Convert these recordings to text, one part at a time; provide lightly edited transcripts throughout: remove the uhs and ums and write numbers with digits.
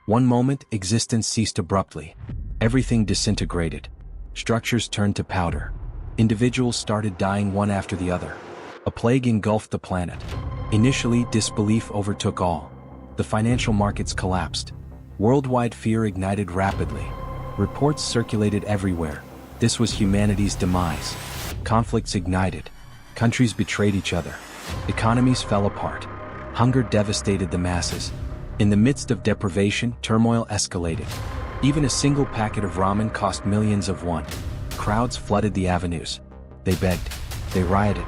One moment, existence ceased abruptly. Everything disintegrated. Structures turned to powder. Individuals started dying one after the other. A plague engulfed the planet. Initially, disbelief overtook all. The financial markets collapsed. Worldwide fear ignited rapidly. Reports circulated everywhere. This was humanity's demise. Conflicts ignited. Countries betrayed each other. Economies fell apart. Hunger devastated the masses. In the midst of deprivation, turmoil escalated. Even a single packet of ramen cost millions of won. Crowds flooded the avenues. They begged. They rioted.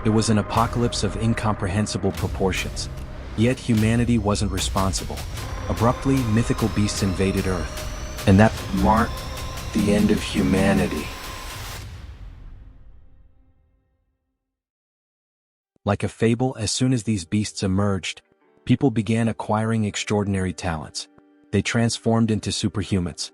It was an apocalypse of incomprehensible proportions. Yet humanity wasn't responsible. Abruptly, mythical beasts invaded Earth. And that marked the end of humanity. Like a fable, as soon as these beasts emerged, people began acquiring extraordinary talents. They transformed into superhumans.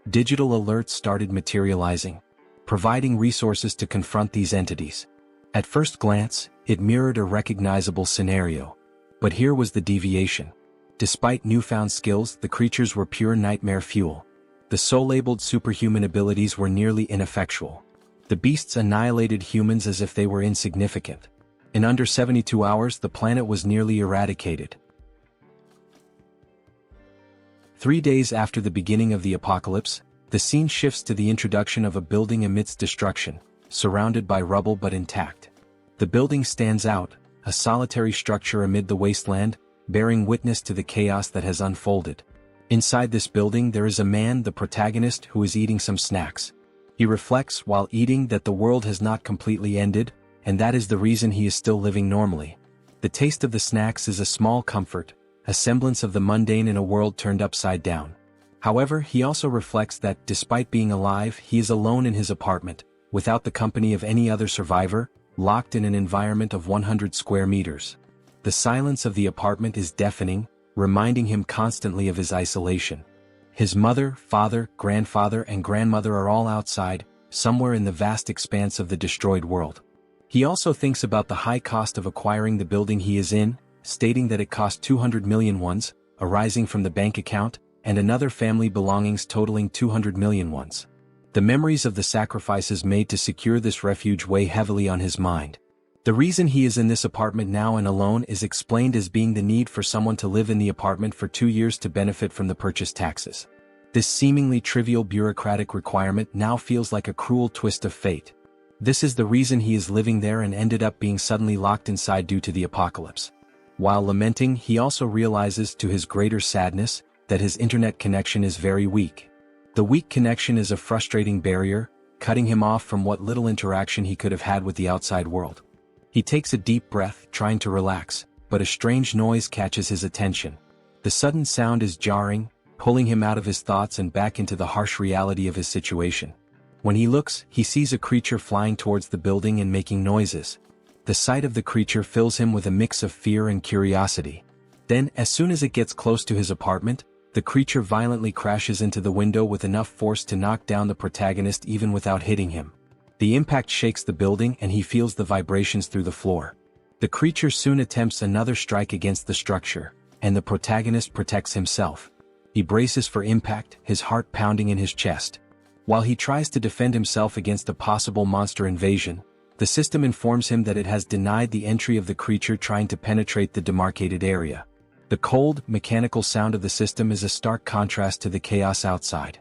Digital alerts started materializing, providing resources to confront these entities. At first glance, it mirrored a recognizable scenario. But here was the deviation. Despite newfound skills, the creatures were pure nightmare fuel. The soul-labeled superhuman abilities were nearly ineffectual. The beasts annihilated humans as if they were insignificant. In under 72 hours, the planet was nearly eradicated. 3 days after the beginning of the apocalypse, the scene shifts to the introduction of a building amidst destruction, surrounded by rubble but intact. The building stands out, a solitary structure amid the wasteland, bearing witness to the chaos that has unfolded. Inside this building there is a man, the protagonist, who is eating some snacks. He reflects while eating that the world has not completely ended, and that is the reason he is still living normally. The taste of the snacks is a small comfort, a semblance of the mundane in a world turned upside down. However, he also reflects that, despite being alive, he is alone in his apartment, without the company of any other survivor, locked in an environment of 100 square meters. The silence of the apartment is deafening, reminding him constantly of his isolation. His mother, father, grandfather, and grandmother are all outside, somewhere in the vast expanse of the destroyed world. He also thinks about the high cost of acquiring the building he is in, stating that it cost 200 million wons, arising from the bank account, and another family belongings totaling 200 million wons. The memories of the sacrifices made to secure this refuge weigh heavily on his mind. The reason he is in this apartment now and alone is explained as being the need for someone to live in the apartment for 2 years to benefit from the purchase taxes. This seemingly trivial bureaucratic requirement now feels like a cruel twist of fate. This is the reason he is living there and ended up being suddenly locked inside due to the apocalypse. While lamenting, he also realizes, to his greater sadness, that his internet connection is very weak. The weak connection is a frustrating barrier, cutting him off from what little interaction he could have had with the outside world. He takes a deep breath, trying to relax, but a strange noise catches his attention. The sudden sound is jarring, pulling him out of his thoughts and back into the harsh reality of his situation. When he looks, he sees a creature flying towards the building and making noises. The sight of the creature fills him with a mix of fear and curiosity. Then, as soon as it gets close to his apartment, the creature violently crashes into the window with enough force to knock down the protagonist even without hitting him. The impact shakes the building and he feels the vibrations through the floor. The creature soon attempts another strike against the structure, and the protagonist protects himself. He braces for impact, his heart pounding in his chest. While he tries to defend himself against a possible monster invasion, the system informs him that it has denied the entry of the creature trying to penetrate the demarcated area. The cold, mechanical sound of the system is a stark contrast to the chaos outside.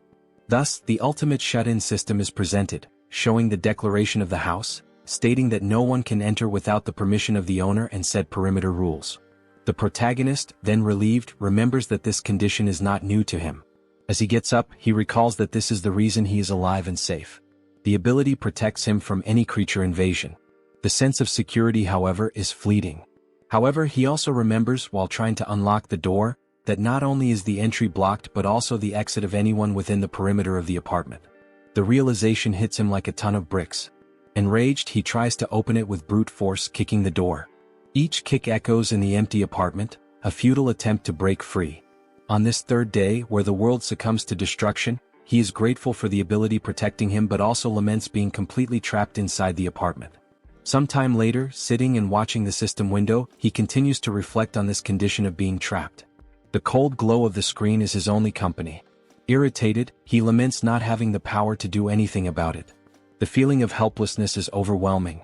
Thus, the ultimate shut-in system is presented, showing the declaration of the house, stating that no one can enter without the permission of the owner and set perimeter rules. The protagonist, then relieved, remembers that this condition is not new to him. As he gets up, he recalls that this is the reason he is alive and safe. The ability protects him from any creature invasion. The sense of security, however, is fleeting. However, he also remembers, while trying to unlock the door, that not only is the entry blocked but also the exit of anyone within the perimeter of the apartment. The realization hits him like a ton of bricks. Enraged, he tries to open it with brute force, kicking the door. Each kick echoes in the empty apartment, a futile attempt to break free. On this third day, where the world succumbs to destruction, he is grateful for the ability protecting him but also laments being completely trapped inside the apartment. Sometime later, sitting and watching the system window, he continues to reflect on this condition of being trapped. The cold glow of the screen is his only company. Irritated, he laments not having the power to do anything about it. The feeling of helplessness is overwhelming.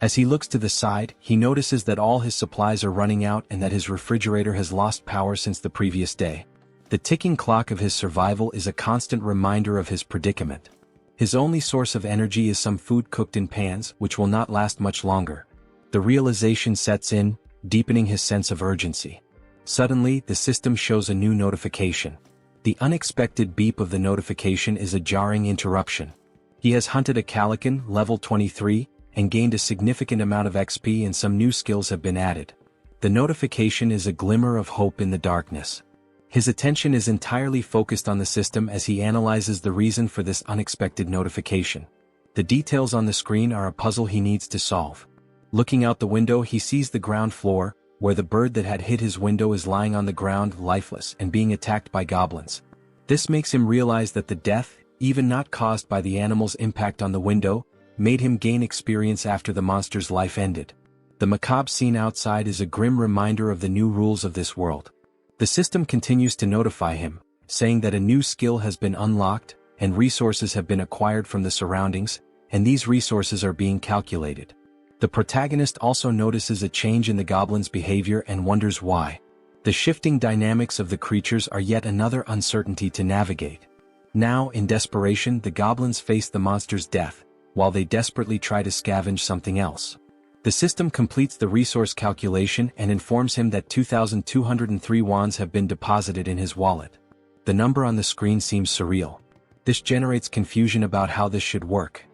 As he looks to the side, he notices that all his supplies are running out and that his refrigerator has lost power since the previous day. The ticking clock of his survival is a constant reminder of his predicament. His only source of energy is some food cooked in pans, which will not last much longer. The realization sets in, deepening his sense of urgency. Suddenly, the system shows a new notification. The unexpected beep of the notification is a jarring interruption. He has hunted a Calican, level 23, and gained a significant amount of XP and some new skills have been added. The notification is a glimmer of hope in the darkness. His attention is entirely focused on the system as he analyzes the reason for this unexpected notification. The details on the screen are a puzzle he needs to solve. Looking out the window, he sees the ground floor, where the bird that had hit his window is lying on the ground lifeless and being attacked by goblins. This makes him realize that the death, even not caused by the animal's impact on the window, made him gain experience after the monster's life ended. The macabre scene outside is a grim reminder of the new rules of this world. The system continues to notify him, saying that a new skill has been unlocked, and resources have been acquired from the surroundings, and these resources are being calculated. The protagonist also notices a change in the goblin's behavior and wonders why. The shifting dynamics of the creatures are yet another uncertainty to navigate. Now, in desperation, the goblins face the monster's death, while they desperately try to scavenge something else. The system completes the resource calculation and informs him that 2,203 wands have been deposited in his wallet. The number on the screen seems surreal. This generates confusion about how this should work.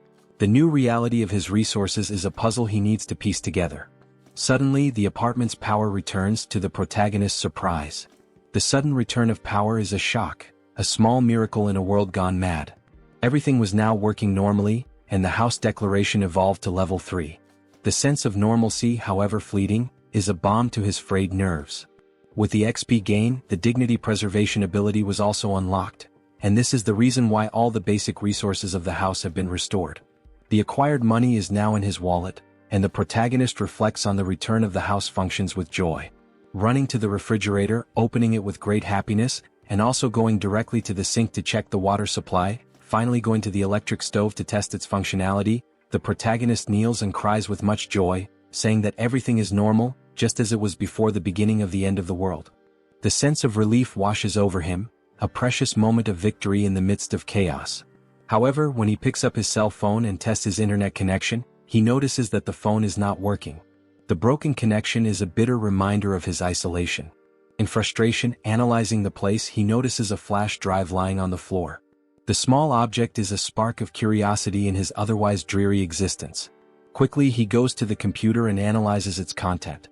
The new reality of his resources is a puzzle he needs to piece together. Suddenly, the apartment's power returns, to the protagonist's surprise. The sudden return of power is a shock, a small miracle in a world gone mad. Everything was now working normally, and the house declaration evolved to level 3. The sense of normalcy, however fleeting, is a balm to his frayed nerves. With the XP gain, the dignity preservation ability was also unlocked, and this is the reason why all the basic resources of the house have been restored. The acquired money is now in his wallet, and the protagonist reflects on the return of the house functions with joy. Running to the refrigerator, opening it with great happiness, and also going directly to the sink to check the water supply, finally going to the electric stove to test its functionality, the protagonist kneels and cries with much joy, saying that everything is normal, just as it was before the beginning of the end of the world. The sense of relief washes over him, a precious moment of victory in the midst of chaos. However, when he picks up his cell phone and tests his internet connection, he notices that the phone is not working. The broken connection is a bitter reminder of his isolation. In frustration, analyzing the place, he notices a flash drive lying on the floor. The small object is a spark of curiosity in his otherwise dreary existence. Quickly, he goes to the computer and analyzes its content.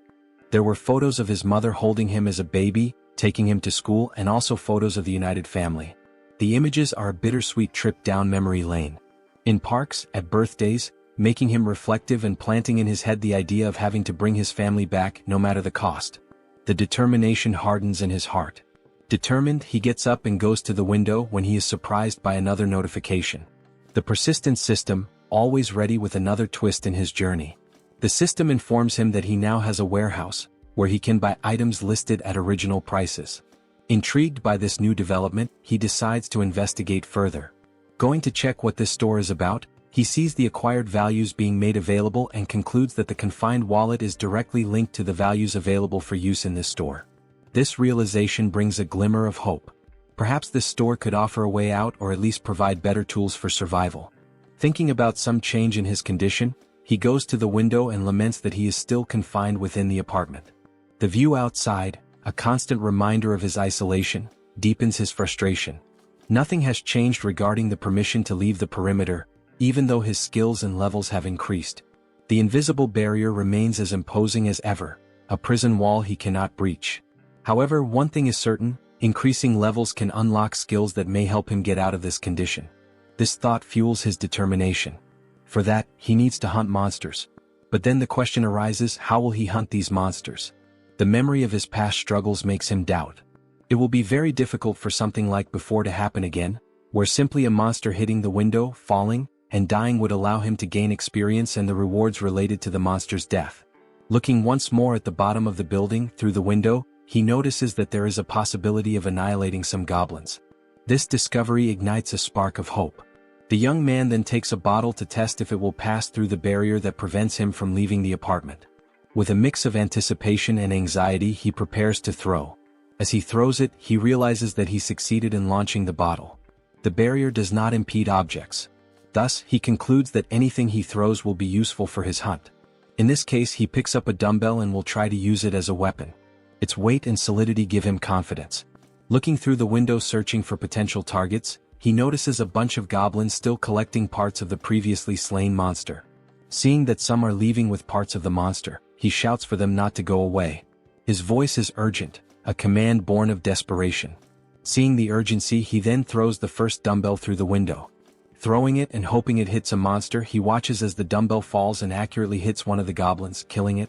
There were photos of his mother holding him as a baby, taking him to school, and also photos of the united family. The images are a bittersweet trip down memory lane. In parks, at birthdays, making him reflective and planting in his head the idea of having to bring his family back no matter the cost. The determination hardens in his heart. Determined, he gets up and goes to the window when he is surprised by another notification. The persistent system, always ready with another twist in his journey. The system informs him that he now has a warehouse, where he can buy items listed at original prices. Intrigued by this new development, he decides to investigate further. Going to check what this store is about, he sees the acquired values being made available and concludes that the confined wallet is directly linked to the values available for use in this store. This realization brings a glimmer of hope. Perhaps this store could offer a way out or at least provide better tools for survival. Thinking about some change in his condition, he goes to the window and laments that he is still confined within the apartment. The view outside, a constant reminder of his isolation, deepens his frustration. Nothing has changed regarding the permission to leave the perimeter, even though his skills and levels have increased. The invisible barrier remains as imposing as ever, a prison wall he cannot breach. However, one thing is certain, increasing levels can unlock skills that may help him get out of this condition. This thought fuels his determination. For that, he needs to hunt monsters. But then the question arises, how will he hunt these monsters? The memory of his past struggles makes him doubt. It will be very difficult for something like before to happen again, where simply a monster hitting the window, falling, and dying would allow him to gain experience and the rewards related to the monster's death. Looking once more at the bottom of the building through the window, he notices that there is a possibility of annihilating some goblins. This discovery ignites a spark of hope. The young man then takes a bottle to test if it will pass through the barrier that prevents him from leaving the apartment. With a mix of anticipation and anxiety, he prepares to throw. As he throws it, he realizes that he succeeded in launching the bottle. The barrier does not impede objects. Thus, he concludes that anything he throws will be useful for his hunt. In this case, he picks up a dumbbell and will try to use it as a weapon. Its weight and solidity give him confidence. Looking through the window searching for potential targets, he notices a bunch of goblins still collecting parts of the previously slain monster. Seeing that some are leaving with parts of the monster, he shouts for them not to go away. His voice is urgent, a command born of desperation. Seeing the urgency, he then throws the first dumbbell through the window. Throwing it and hoping it hits a monster, he watches as the dumbbell falls and accurately hits one of the goblins, killing it.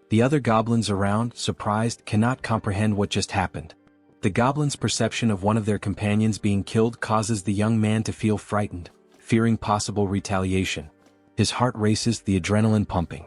The other goblins around, surprised, cannot comprehend what just happened. The goblins' perception of one of their companions being killed causes the young man to feel frightened, fearing possible retaliation. His heart races, the adrenaline pumping.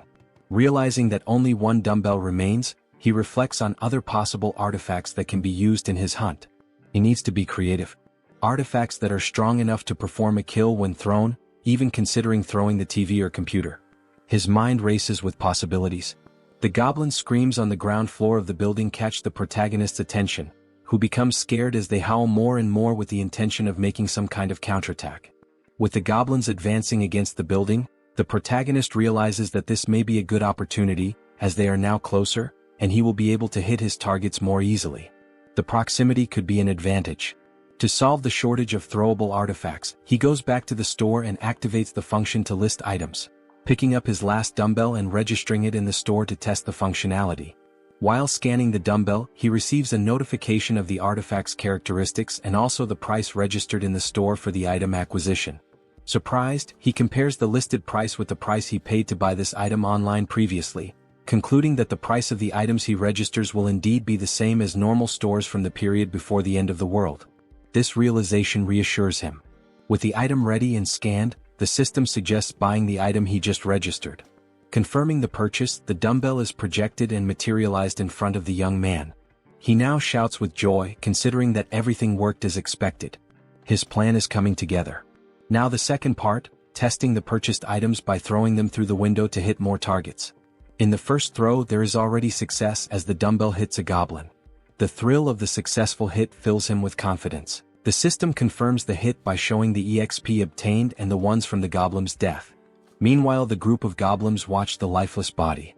Realizing that only one dumbbell remains, he reflects on other possible artifacts that can be used in his hunt. He needs to be creative. Artifacts that are strong enough to perform a kill when thrown, even considering throwing the TV or computer. His mind races with possibilities. The goblin screams on the ground floor of the building catch the protagonist's attention, who becomes scared as they howl more and more with the intention of making some kind of counterattack. With the goblins advancing against the building, the protagonist realizes that this may be a good opportunity, as they are now closer, and he will be able to hit his targets more easily. The proximity could be an advantage. To solve the shortage of throwable artifacts, he goes back to the store and activates the function to list items, picking up his last dumbbell and registering it in the store to test the functionality. While scanning the dumbbell, he receives a notification of the artifact's characteristics and also the price registered in the store for the item acquisition. Surprised, he compares the listed price with the price he paid to buy this item online previously, concluding that the price of the items he registers will indeed be the same as normal stores from the period before the end of the world. This realization reassures him. With the item ready and scanned, the system suggests buying the item he just registered. Confirming the purchase, the dumbbell is projected and materialized in front of the young man. He now shouts with joy, considering that everything worked as expected. His plan is coming together. Now the second part, testing the purchased items by throwing them through the window to hit more targets. In the first throw, there is already success as the dumbbell hits a goblin. The thrill of the successful hit fills him with confidence. The system confirms the hit by showing the EXP obtained and the ones from the goblin's death. Meanwhile, the group of goblins watch the lifeless body.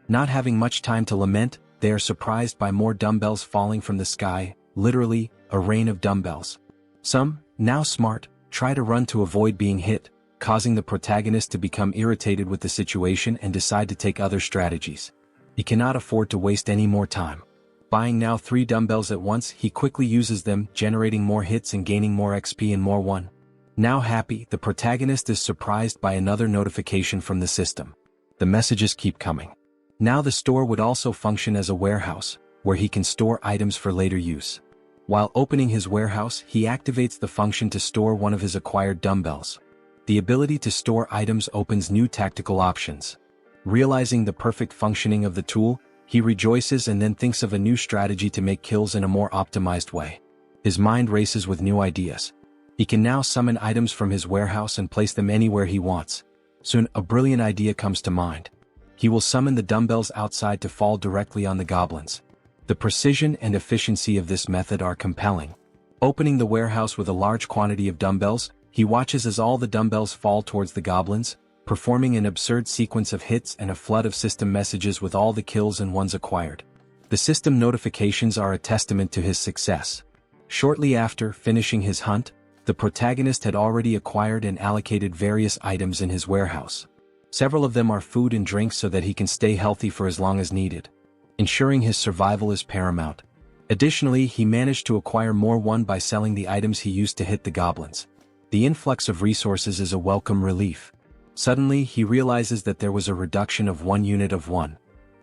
Not having much time to lament, they are surprised by more dumbbells falling from the sky, literally, a rain of dumbbells. Some, now smart, try to run to avoid being hit, causing the protagonist to become irritated with the situation and decide to take other strategies. He cannot afford to waste any more time. Buying now 3 dumbbells at once, he quickly uses them, generating more hits and gaining more XP and more one. Now happy, the protagonist is surprised by another notification from the system. The messages keep coming. Now the store would also function as a warehouse, where he can store items for later use. While opening his warehouse, he activates the function to store one of his acquired dumbbells. The ability to store items opens new tactical options. Realizing the perfect functioning of the tool, he rejoices and then thinks of a new strategy to make kills in a more optimized way. His mind races with new ideas. He can now summon items from his warehouse and place them anywhere he wants. Soon, a brilliant idea comes to mind. He will summon the dumbbells outside to fall directly on the goblins. The precision and efficiency of this method are compelling. Opening the warehouse with a large quantity of dumbbells, he watches as all the dumbbells fall towards the goblins, performing an absurd sequence of hits and a flood of system messages with all the kills and ones acquired. The system notifications are a testament to his success. Shortly after finishing his hunt, the protagonist had already acquired and allocated various items in his warehouse. Several of them are food and drinks so that he can stay healthy for as long as needed. Ensuring his survival is paramount. Additionally, he managed to acquire more one by selling the items he used to hit the goblins. The influx of resources is a welcome relief. Suddenly, he realizes that there was a reduction of 1 unit of one.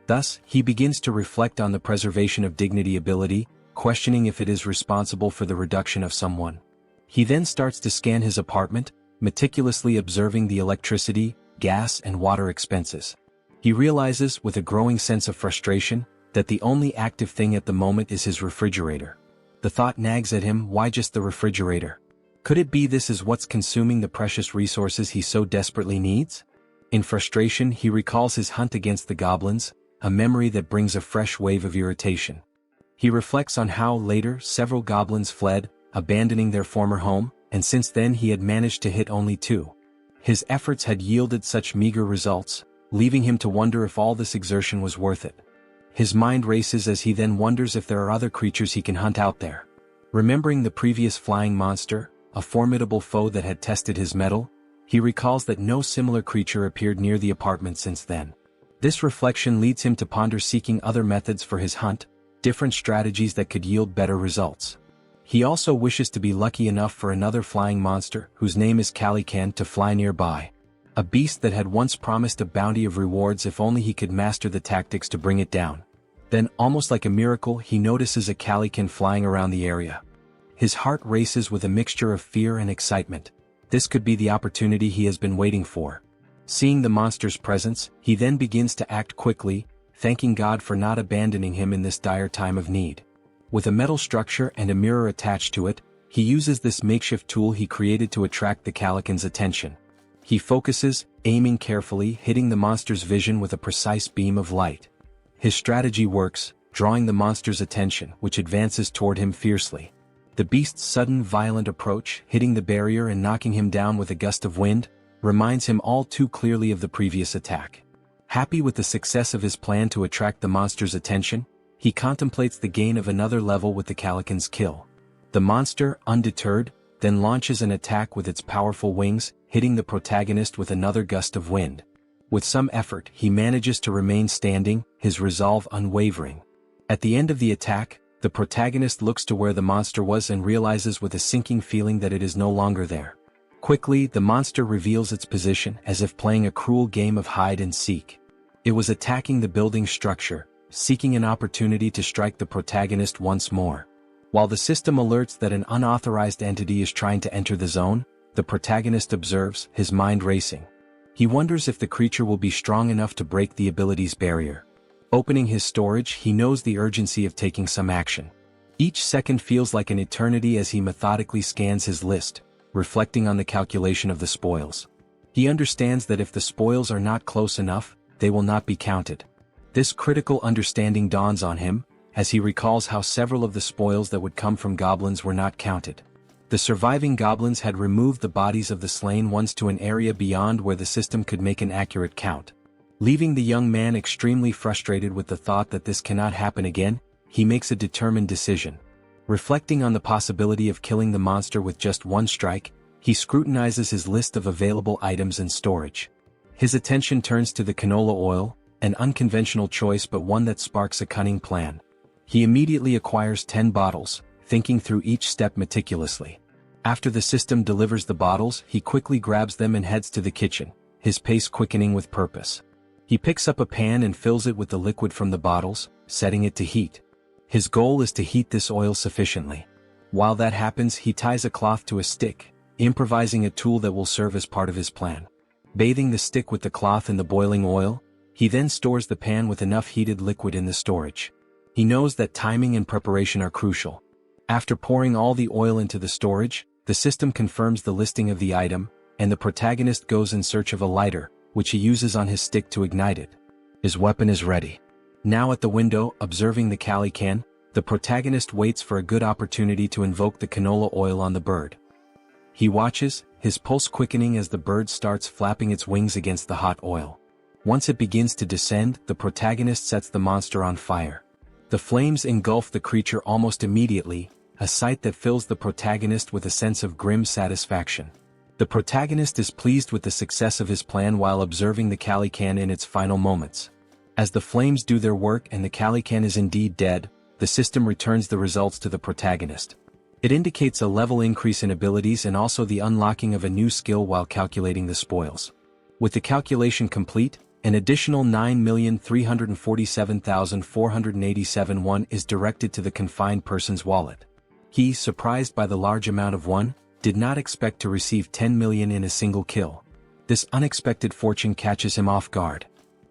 Thus, he begins to reflect on the preservation of dignity ability, questioning if it is responsible for the reduction of someone. He then starts to scan his apartment, meticulously observing the electricity, gas, and water expenses. He realizes, with a growing sense of frustration, that the only active thing at the moment is his refrigerator. The thought nags at him, why just the refrigerator? Could it be this is what's consuming the precious resources he so desperately needs? In frustration, he recalls his hunt against the goblins, a memory that brings a fresh wave of irritation. He reflects on how, later, several goblins fled, abandoning their former home, and since then he had managed to hit only 2. His efforts had yielded such meager results, leaving him to wonder if all this exertion was worth it. His mind races as he then wonders if there are other creatures he can hunt out there. Remembering the previous flying monster, a formidable foe that had tested his mettle, he recalls that no similar creature appeared near the apartment since then. This reflection leads him to ponder seeking other methods for his hunt, different strategies that could yield better results. He also wishes to be lucky enough for another flying monster, whose name is Calican, to fly nearby. A beast that had once promised a bounty of rewards if only he could master the tactics to bring it down. Then, almost like a miracle, he notices a Calican flying around the area. His heart races with a mixture of fear and excitement. This could be the opportunity he has been waiting for. Seeing the monster's presence, he then begins to act quickly, thanking God for not abandoning him in this dire time of need. With a metal structure and a mirror attached to it, he uses this makeshift tool he created to attract the Calican's attention. He focuses, aiming carefully, hitting the monster's vision with a precise beam of light. His strategy works, drawing the monster's attention, which advances toward him fiercely. The beast's sudden violent approach, hitting the barrier and knocking him down with a gust of wind, reminds him all too clearly of the previous attack. Happy with the success of his plan to attract the monster's attention, he contemplates the gain of another level with the Calican's kill. The monster, undeterred, then launches an attack with its powerful wings, hitting the protagonist with another gust of wind. With some effort, he manages to remain standing, his resolve unwavering. At the end of the attack, the protagonist looks to where the monster was and realizes with a sinking feeling that it is no longer there. Quickly, the monster reveals its position as if playing a cruel game of hide and seek. It was attacking the building structure, seeking an opportunity to strike the protagonist once more. While the system alerts that an unauthorized entity is trying to enter the zone, the protagonist observes, his mind racing. He wonders if the creature will be strong enough to break the ability's barrier. Opening his storage, he knows the urgency of taking some action. Each second feels like an eternity as he methodically scans his list, reflecting on the calculation of the spoils. He understands that if the spoils are not close enough, they will not be counted. This critical understanding dawns on him, as he recalls how several of the spoils that would come from goblins were not counted. The surviving goblins had removed the bodies of the slain ones to an area beyond where the system could make an accurate count. Leaving the young man extremely frustrated with the thought that this cannot happen again, he makes a determined decision. Reflecting on the possibility of killing the monster with just one strike, he scrutinizes his list of available items and storage. His attention turns to the canola oil, an unconventional choice but one that sparks a cunning plan. He immediately acquires 10 bottles, thinking through each step meticulously. After the system delivers the bottles, he quickly grabs them and heads to the kitchen, his pace quickening with purpose. He picks up a pan and fills it with the liquid from the bottles, setting it to heat. His goal is to heat this oil sufficiently. While that happens, he ties a cloth to a stick, improvising a tool that will serve as part of his plan. Bathing the stick with the cloth in the boiling oil, he then stores the pan with enough heated liquid in the storage. He knows that timing and preparation are crucial. After pouring all the oil into the storage, the system confirms the listing of the item, and the protagonist goes in search of a lighter, which he uses on his stick to ignite it. His weapon is ready. Now at the window, observing the Calican, the protagonist waits for a good opportunity to invoke the canola oil on the bird. He watches, his pulse quickening as the bird starts flapping its wings against the hot oil. Once it begins to descend, the protagonist sets the monster on fire. The flames engulf the creature almost immediately, a sight that fills the protagonist with a sense of grim satisfaction. The protagonist is pleased with the success of his plan while observing the Calican in its final moments. As the flames do their work and the Calican is indeed dead, the system returns the results to the protagonist. It indicates a level increase in abilities and also the unlocking of a new skill while calculating the spoils. With the calculation complete, an additional 9,347,487 won is directed to the confined person's wallet. He, surprised by the large amount of won, did not expect to receive 10 million in a single kill. This unexpected fortune catches him off guard.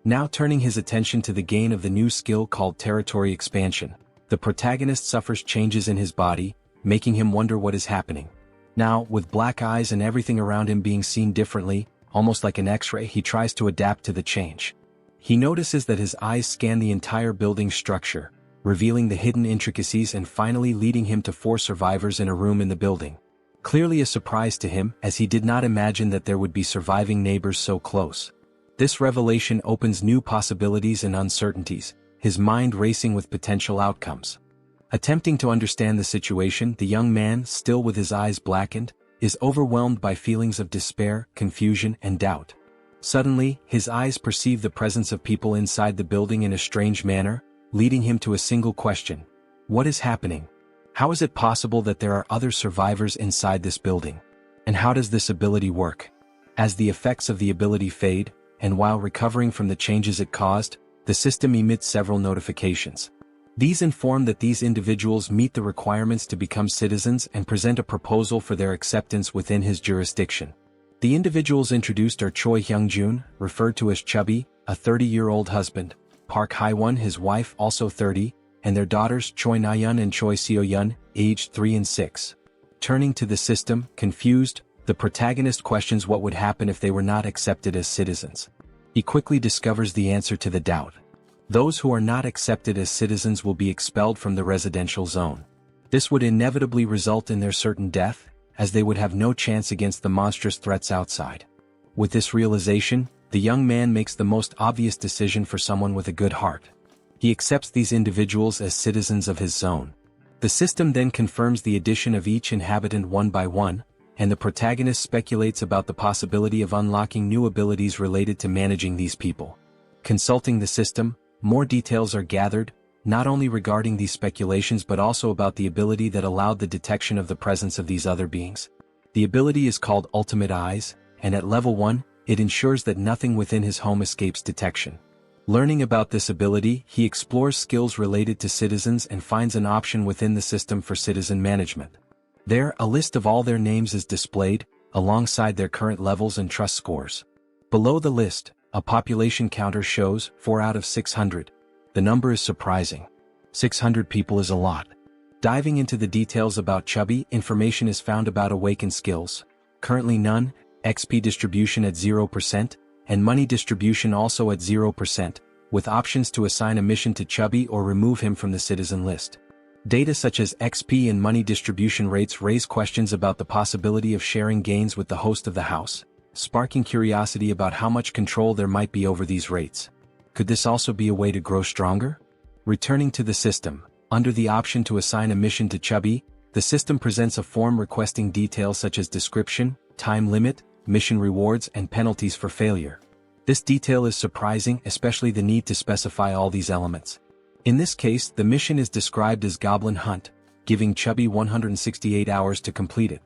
Now turning his attention to the gain of the new skill called territory expansion, the protagonist suffers changes in his body, making him wonder what is happening. Now, with black eyes and everything around him being seen differently, almost like an X-ray, he tries to adapt to the change. He notices that his eyes scan the entire building structure, revealing the hidden intricacies and finally leading him to 4 survivors in a room in the building. Clearly a surprise to him, as he did not imagine that there would be surviving neighbors so close. This revelation opens new possibilities and uncertainties, his mind racing with potential outcomes. Attempting to understand the situation, the young man, still with his eyes blackened, is overwhelmed by feelings of despair, confusion, and doubt. Suddenly, his eyes perceive the presence of people inside the building in a strange manner, leading him to a single question. What is happening? How is it possible that there are other survivors inside this building? And how does this ability work? As the effects of the ability fade, and while recovering from the changes it caused, the system emits several notifications. These inform that these individuals meet the requirements to become citizens and present a proposal for their acceptance within his jurisdiction. The individuals introduced are Choi Hyung-jun, referred to as Chubby, a 30-year-old husband, Park Hae-won, his wife, also 30, and their daughters Choi Na-yeon and Choi Seo-yeon, aged 3 and 6. Turning to the system, confused, the protagonist questions what would happen if they were not accepted as citizens. He quickly discovers the answer to the doubt. Those who are not accepted as citizens will be expelled from the residential zone. This would inevitably result in their certain death, as they would have no chance against the monstrous threats outside. With this realization, the young man makes the most obvious decision for someone with a good heart. He accepts these individuals as citizens of his zone. The system then confirms the addition of each inhabitant one by one, and the protagonist speculates about the possibility of unlocking new abilities related to managing these people. Consulting the system, more details are gathered, not only regarding these speculations but also about the ability that allowed the detection of the presence of these other beings. The ability is called Ultimate Eyes, and at level 1, it ensures that nothing within his home escapes detection. Learning about this ability, he explores skills related to citizens and finds an option within the system for citizen management. There, a list of all their names is displayed, alongside their current levels and trust scores. Below the list, a population counter shows 4 out of 600. The number is surprising. 600 people is a lot. Diving into the details about Chubby, information is found about awakened skills. Currently none, XP distribution at 0%, and money distribution also at 0%, with options to assign a mission to Chubby or remove him from the citizen list. Data such as XP and money distribution rates raise questions about the possibility of sharing gains with the host of the house, sparking curiosity about how much control there might be over these rates. Could this also be a way to grow stronger? Returning to the system, under the option to assign a mission to Chubby, the system presents a form requesting details such as description, time limit, mission rewards, and penalties for failure. This detail is surprising, especially the need to specify all these elements. In this case, the mission is described as Goblin Hunt, giving Chubby 168 hours to complete it.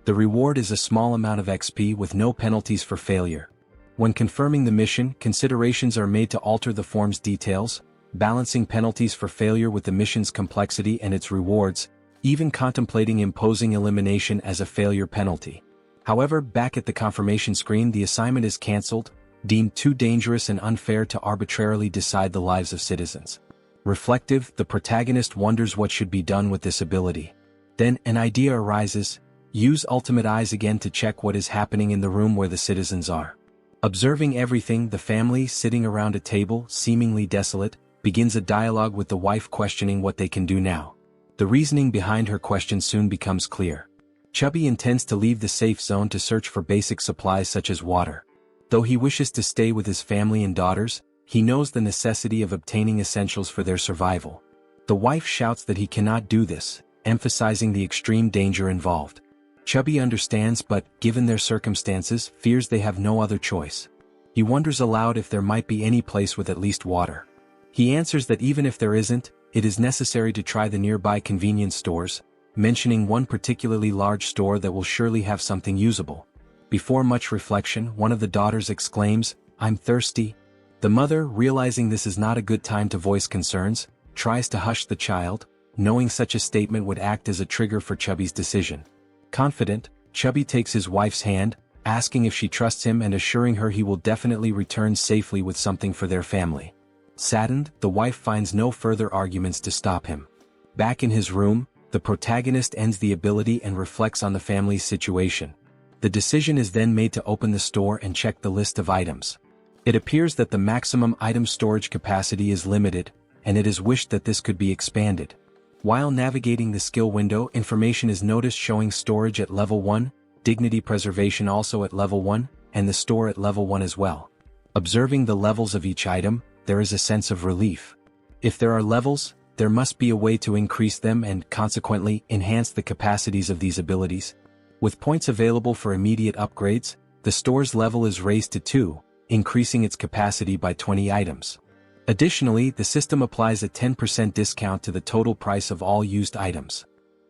The reward is a small amount of XP with no penalties for failure. When confirming the mission, considerations are made to alter the form's details, balancing penalties for failure with the mission's complexity and its rewards, even contemplating imposing elimination as a failure penalty. However, back at the confirmation screen, the assignment is cancelled, deemed too dangerous and unfair to arbitrarily decide the lives of citizens. Reflective, the protagonist wonders what should be done with this ability. Then, an idea arises: use Ultimate Eyes again to check what is happening in the room where the citizens are. Observing everything, the family, sitting around a table, seemingly desolate, begins a dialogue with the wife questioning what they can do now. The reasoning behind her question soon becomes clear. Chubby intends to leave the safe zone to search for basic supplies such as water. Though he wishes to stay with his family and daughters, he knows the necessity of obtaining essentials for their survival. The wife shouts that he cannot do this, emphasizing the extreme danger involved. Chubby understands but, given their circumstances, fears they have no other choice. He wonders aloud if there might be any place with at least water. He answers that even if there isn't, it is necessary to try the nearby convenience stores, mentioning one particularly large store that will surely have something usable. Before much reflection, one of the daughters exclaims, "I'm thirsty." The mother, realizing this is not a good time to voice concerns, tries to hush the child, knowing such a statement would act as a trigger for Chubby's decision. Confident, Chubby takes his wife's hand, asking if she trusts him and assuring her he will definitely return safely with something for their family. Saddened, the wife finds no further arguments to stop him. Back in his room, the protagonist ends the ability and reflects on the family's situation. The decision is then made to open the store and check the list of items. It appears that the maximum item storage capacity is limited, and it is wished that this could be expanded. While navigating the skill window, information is noticed showing storage at level 1, dignity preservation also at level 1, and the store at level 1 as well. Observing the levels of each item, there is a sense of relief. If there are levels, there must be a way to increase them and, consequently, enhance the capacities of these abilities. With points available for immediate upgrades, the store's level is raised to 2, increasing its capacity by 20 items. Additionally, the system applies a 10% discount to the total price of all used items.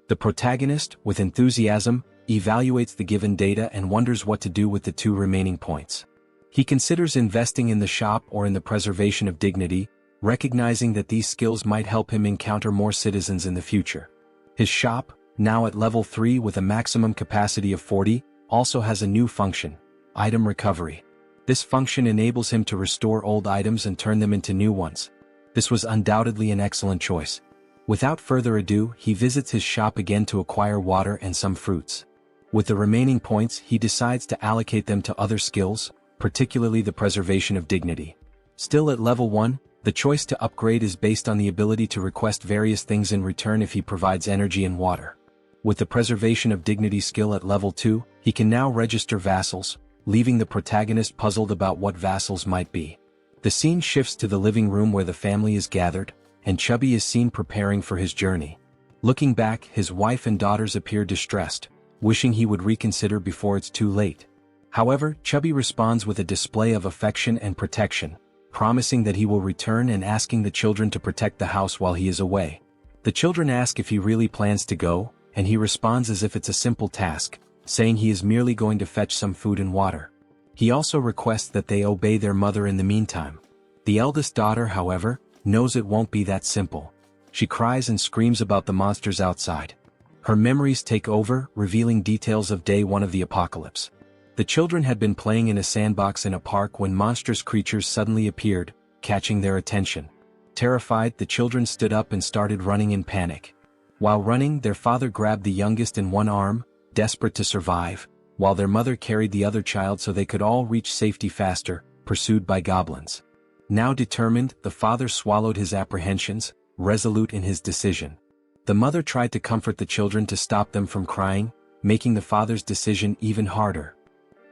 The protagonist, with enthusiasm, evaluates the given data and wonders what to do with the 2 remaining points. He considers investing in the shop or in the preservation of dignity, recognizing that these skills might help him encounter more citizens in the future. His shop, now at level 3 with a maximum capacity of 40, also has a new function, item recovery. This function enables him to restore old items and turn them into new ones. This was undoubtedly an excellent choice. Without further ado, he visits his shop again to acquire water and some fruits. With the remaining points, he decides to allocate them to other skills, particularly the preservation of dignity. Still at level 1, the choice to upgrade is based on the ability to request various things in return if he provides energy and water. With the preservation of dignity skill at level 2, he can now register vassals, leaving the protagonist puzzled about what vassals might be. The scene shifts to the living room where the family is gathered, and Chubby is seen preparing for his journey. Looking back, his wife and daughters appear distressed, wishing he would reconsider before it's too late. However, Chubby responds with a display of affection and protection, promising that he will return and asking the children to protect the house while he is away. The children ask if he really plans to go, and he responds as if it's a simple task, saying he is merely going to fetch some food and water. He also requests that they obey their mother in the meantime. The eldest daughter, however, knows it won't be that simple. She cries and screams about the monsters outside. Her memories take over, revealing details of day 1 of the apocalypse. The children had been playing in a sandbox in a park when monstrous creatures suddenly appeared, catching their attention. Terrified, the children stood up and started running in panic. While running, their father grabbed the youngest in one arm, desperate to survive, while their mother carried the other child so they could all reach safety faster, pursued by goblins. Now determined, the father swallowed his apprehensions, resolute in his decision. The mother tried to comfort the children to stop them from crying, making the father's decision even harder.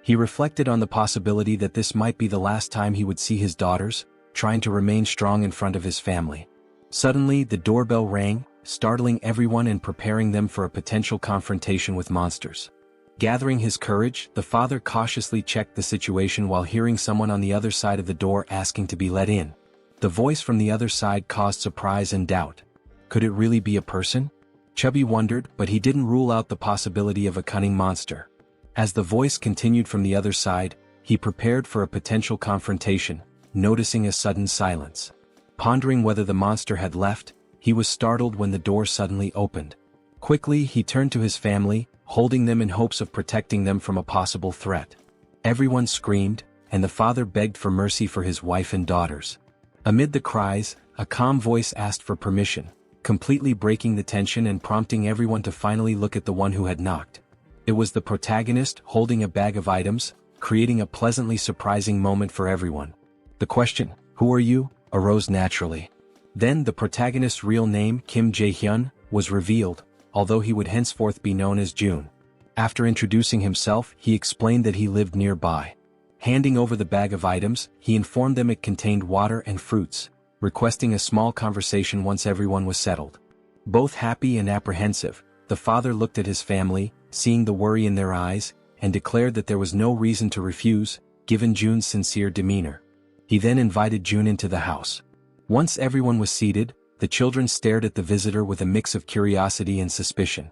He reflected on the possibility that this might be the last time he would see his daughters, trying to remain strong in front of his family. Suddenly, the doorbell rang, startling everyone and preparing them for a potential confrontation with monsters. Gathering his courage, the father cautiously checked the situation while hearing someone on the other side of the door asking to be let in. The voice from the other side caused surprise and doubt. Could it really be a person? Chubby wondered, but he didn't rule out the possibility of a cunning monster. As the voice continued from the other side, he prepared for a potential confrontation, noticing a sudden silence. Pondering whether the monster had left, he was startled when the door suddenly opened. Quickly, he turned to his family, holding them in hopes of protecting them from a possible threat. Everyone screamed, and the father begged for mercy for his wife and daughters. Amid the cries, a calm voice asked for permission, completely breaking the tension and prompting everyone to finally look at the one who had knocked. It was the protagonist holding a bag of items, creating a pleasantly surprising moment for everyone. The question, "Who are you?" arose naturally. Then the protagonist's real name, Kim Jae-hyun, was revealed, although he would henceforth be known as June. After introducing himself, he explained that he lived nearby. Handing over the bag of items, he informed them it contained water and fruits, requesting a small conversation once everyone was settled. Both happy and apprehensive, the father looked at his family, seeing the worry in their eyes, and declared that there was no reason to refuse, given June's sincere demeanor. He then invited June into the house. Once everyone was seated, the children stared at the visitor with a mix of curiosity and suspicion.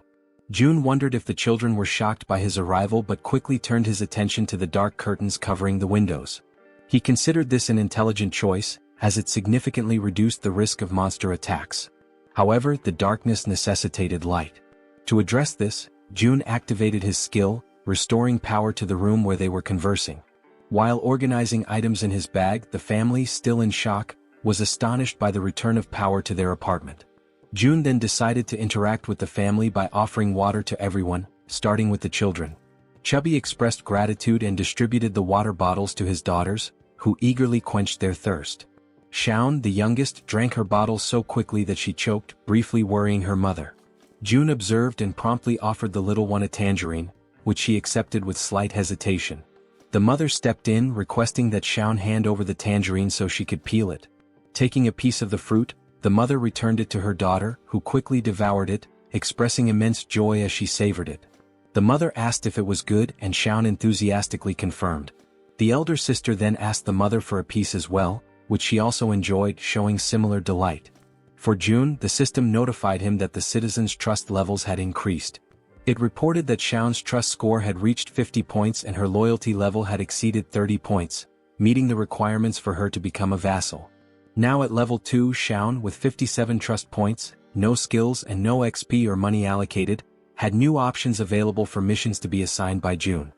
June wondered if the children were shocked by his arrival but quickly turned his attention to the dark curtains covering the windows. He considered this an intelligent choice, as it significantly reduced the risk of monster attacks. However, the darkness necessitated light. To address this, June activated his skill, restoring power to the room where they were conversing. While organizing items in his bag, the family, still in shock, was astonished by the return of power to their apartment. June then decided to interact with the family by offering water to everyone, starting with the children. Chubby expressed gratitude and distributed the water bottles to his daughters, who eagerly quenched their thirst. Shaun, the youngest, drank her bottle so quickly that she choked, briefly worrying her mother. June observed and promptly offered the little one a tangerine, which she accepted with slight hesitation. The mother stepped in, requesting that Shaun hand over the tangerine so she could peel it. Taking a piece of the fruit, the mother returned it to her daughter, who quickly devoured it, expressing immense joy as she savored it. The mother asked if it was good, and Shaun enthusiastically confirmed. The elder sister then asked the mother for a piece as well, which she also enjoyed, showing similar delight. For June, the system notified him that the citizens' trust levels had increased. It reported that Shaun's trust score had reached 50 points and her loyalty level had exceeded 30 points, meeting the requirements for her to become a vassal. Now at level 2, Shaun, with 57 trust points, no skills and no XP or money allocated, had new options available for missions to be assigned by June.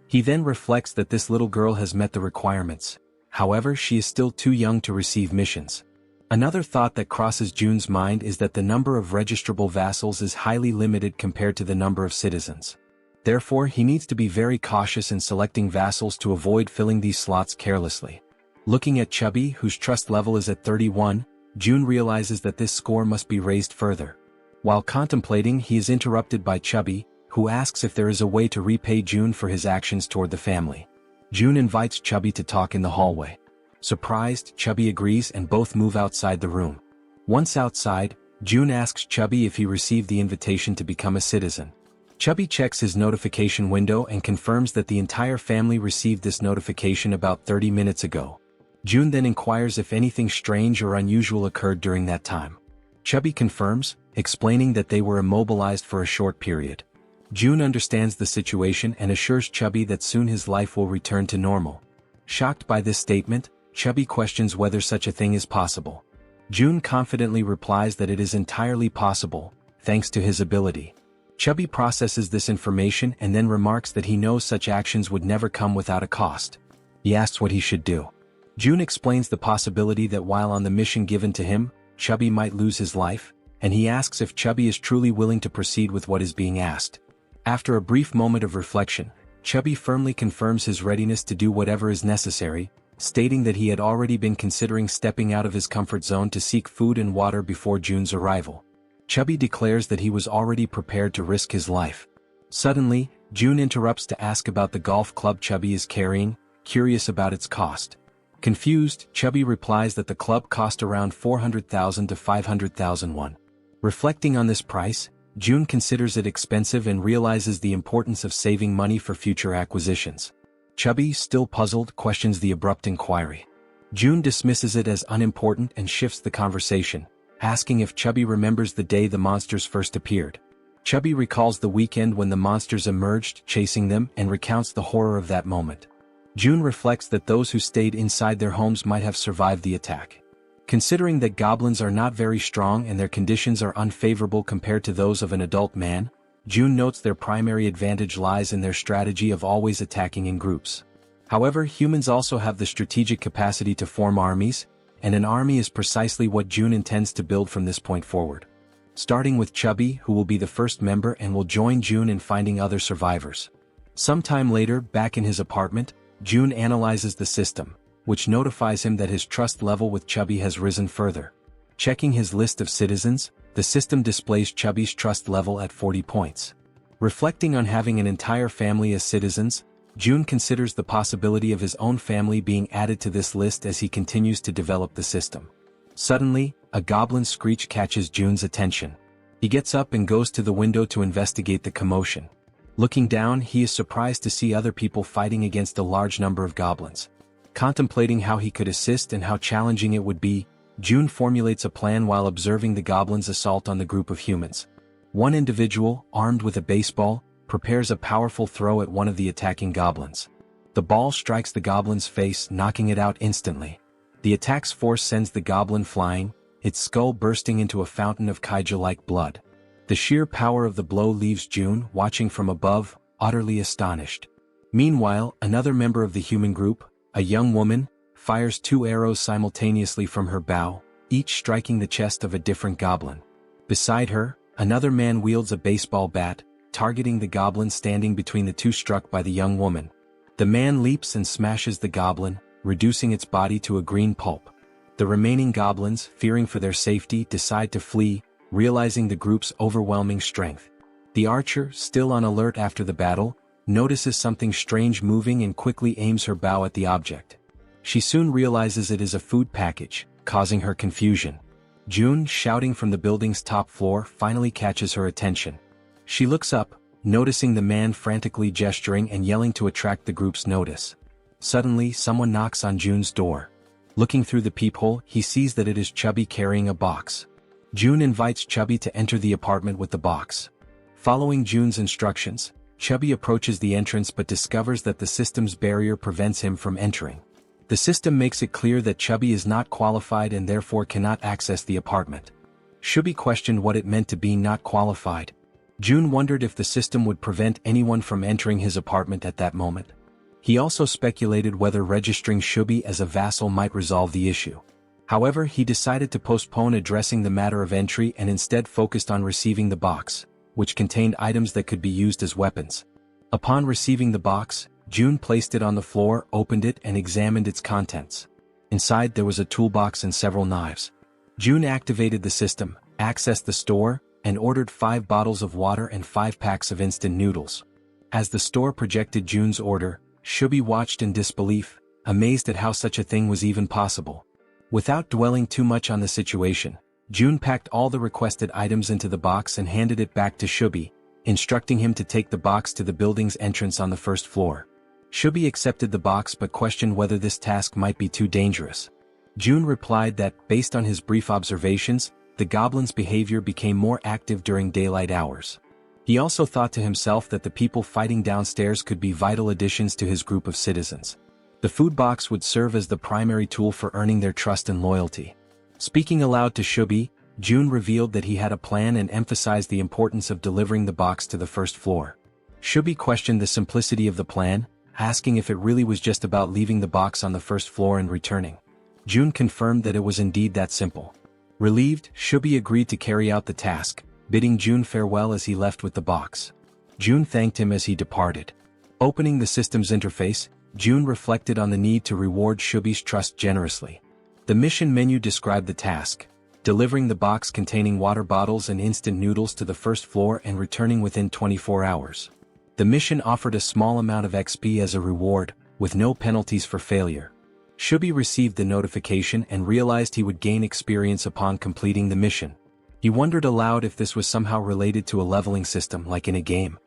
He then reflects that this little girl has met the requirements. However, she is still too young to receive missions. Another thought that crosses June's mind is that the number of registrable vassals is highly limited compared to the number of citizens. Therefore, he needs to be very cautious in selecting vassals to avoid filling these slots carelessly. Looking at Chubby, whose trust level is at 31, June realizes that this score must be raised further. While contemplating, he is interrupted by Chubby, who asks if there is a way to repay June for his actions toward the family. June invites Chubby to talk in the hallway. Surprised, Chubby agrees and both move outside the room. Once outside, June asks Chubby if he received the invitation to become a citizen. Chubby checks his notification window and confirms that the entire family received this notification about 30 minutes ago. June then inquires if anything strange or unusual occurred during that time. Chubby confirms, explaining that they were immobilized for a short period. June understands the situation and assures Chubby that soon his life will return to normal. Shocked by this statement, Chubby questions whether such a thing is possible. June confidently replies that it is entirely possible, thanks to his ability. Chubby processes this information and then remarks that he knows such actions would never come without a cost. He asks what he should do. June explains the possibility that while on the mission given to him, Chubby might lose his life, and he asks if Chubby is truly willing to proceed with what is being asked. After a brief moment of reflection, Chubby firmly confirms his readiness to do whatever is necessary, stating that he had already been considering stepping out of his comfort zone to seek food and water before June's arrival. Chubby declares that he was already prepared to risk his life. Suddenly, June interrupts to ask about the golf club Chubby is carrying, curious about its cost. Confused, Chubby replies that the club cost around 400,000 to 500,000 won. Reflecting on this price, June considers it expensive and realizes the importance of saving money for future acquisitions. Chubby, still puzzled, questions the abrupt inquiry. June dismisses it as unimportant and shifts the conversation, asking if Chubby remembers the day the monsters first appeared. Chubby recalls the weekend when the monsters emerged, chasing them, and recounts the horror of that moment. June reflects that those who stayed inside their homes might have survived the attack. Considering that goblins are not very strong and their conditions are unfavorable compared to those of an adult man, June notes their primary advantage lies in their strategy of always attacking in groups. However, humans also have the strategic capacity to form armies, and an army is precisely what June intends to build from this point forward. Starting with Chubby, who will be the first member and will join June in finding other survivors. Sometime later, back in his apartment, June analyzes the system, which notifies him that his trust level with Chubby has risen further. Checking his list of citizens, the system displays Chubby's trust level at 40 points. Reflecting on having an entire family as citizens, June considers the possibility of his own family being added to this list as he continues to develop the system. Suddenly, a goblin screech catches June's attention. He gets up and goes to the window to investigate the commotion. Looking down, he is surprised to see other people fighting against a large number of goblins. Contemplating how he could assist and how challenging it would be, June formulates a plan while observing the goblins' assault on the group of humans. One individual, armed with a baseball, prepares a powerful throw at one of the attacking goblins. The ball strikes the goblin's face, knocking it out instantly. The attack's force sends the goblin flying, its skull bursting into a fountain of kaiju-like blood. The sheer power of the blow leaves June, watching from above, utterly astonished. Meanwhile, another member of the human group, a young woman, fires 2 arrows simultaneously from her bow, each striking the chest of a different goblin. Beside her, another man wields a baseball bat, targeting the goblin standing between the 2 struck by the young woman. The man leaps and smashes the goblin, reducing its body to a green pulp. The remaining goblins, fearing for their safety, decide to flee, realizing the group's overwhelming strength. The archer, still on alert after the battle, notices something strange moving and quickly aims her bow at the object. She soon realizes it is a food package, causing her confusion. June, shouting from the building's top floor, finally catches her attention. She looks up, noticing the man frantically gesturing and yelling to attract the group's notice. Suddenly, someone knocks on June's door. Looking through the peephole, he sees that it is Chubby carrying a box. June invites Chubby to enter the apartment with the box. Following June's instructions, Chubby approaches the entrance but discovers that the system's barrier prevents him from entering. The system makes it clear that Chubby is not qualified and therefore cannot access the apartment. Chubby questioned what it meant to be not qualified. June wondered if the system would prevent anyone from entering his apartment at that moment. He also speculated whether registering Chubby as a vassal might resolve the issue. However, he decided to postpone addressing the matter of entry and instead focused on receiving the box, which contained items that could be used as weapons. Upon receiving the box, June placed it on the floor, opened it and examined its contents. Inside there was a toolbox and several knives. June activated the system, accessed the store, and ordered 5 bottles of water and 5 packs of instant noodles. As the store projected June's order, Chubby watched in disbelief, amazed at how such a thing was even possible. Without dwelling too much on the situation, June packed all the requested items into the box and handed it back to Chubby, instructing him to take the box to the building's entrance on the 1st floor. Chubby accepted the box but questioned whether this task might be too dangerous. June replied that, based on his brief observations, the goblin's behavior became more active during daylight hours. He also thought to himself that the people fighting downstairs could be vital additions to his group of citizens. The food box would serve as the primary tool for earning their trust and loyalty. Speaking aloud to Chubby, June revealed that he had a plan and emphasized the importance of delivering the box to the 1st floor. Chubby questioned the simplicity of the plan, asking if it really was just about leaving the box on the 1st floor and returning. June confirmed that it was indeed that simple. Relieved, Chubby agreed to carry out the task, bidding June farewell as he left with the box. June thanked him as he departed. Opening the system's interface, June reflected on the need to reward Chubby's trust generously. The mission menu described the task: delivering the box containing water bottles and instant noodles to the 1st floor and returning within 24 hours. The mission offered a small amount of XP as a reward, with no penalties for failure. Chubby received the notification and realized he would gain experience upon completing the mission. He wondered aloud if this was somehow related to a leveling system like in a game.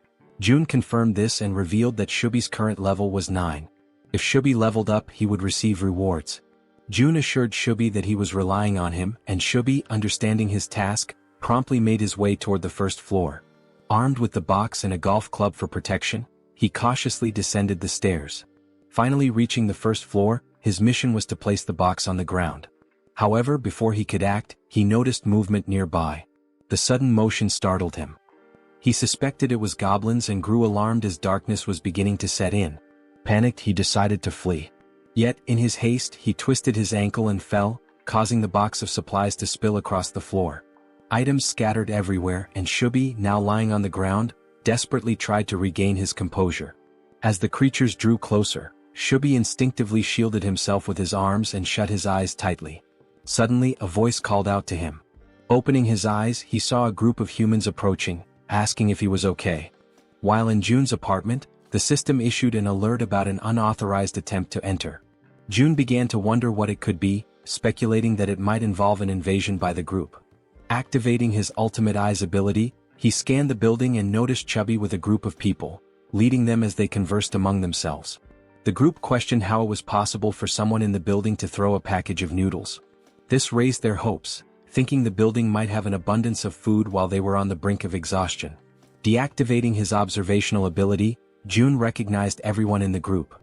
June confirmed this and revealed that Chubby's current level was 9. If Chubby leveled up, he would receive rewards. June assured Chubby that he was relying on him, and Chubby, understanding his task, promptly made his way toward the 1st floor. Armed with the box and a golf club for protection, he cautiously descended the stairs. Finally reaching the 1st floor, his mission was to place the box on the ground. However, before he could act, he noticed movement nearby. The sudden motion startled him. He suspected it was goblins and grew alarmed as darkness was beginning to set in. Panicked, he decided to flee. Yet, in his haste, he twisted his ankle and fell, causing the box of supplies to spill across the floor. Items scattered everywhere, and Chubby, now lying on the ground, desperately tried to regain his composure. As the creatures drew closer, Chubby instinctively shielded himself with his arms and shut his eyes tightly. Suddenly, a voice called out to him. Opening his eyes, he saw a group of humans approaching, asking if he was okay. While in June's apartment, the system issued an alert about an unauthorized attempt to enter. June began to wonder what it could be, speculating that it might involve an invasion by the group. Activating his ultimate eyes ability, he scanned the building and noticed Chubby with a group of people, leading them as they conversed among themselves. The group questioned how it was possible for someone in the building to throw a package of noodles. This raised their hopes, thinking the building might have an abundance of food while they were on the brink of exhaustion. Deactivating his observational ability, June recognized everyone in the group.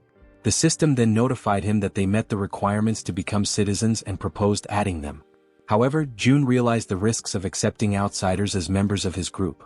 The system then notified him that they met the requirements to become citizens and proposed adding them. However, June realized the risks of accepting outsiders as members of his group.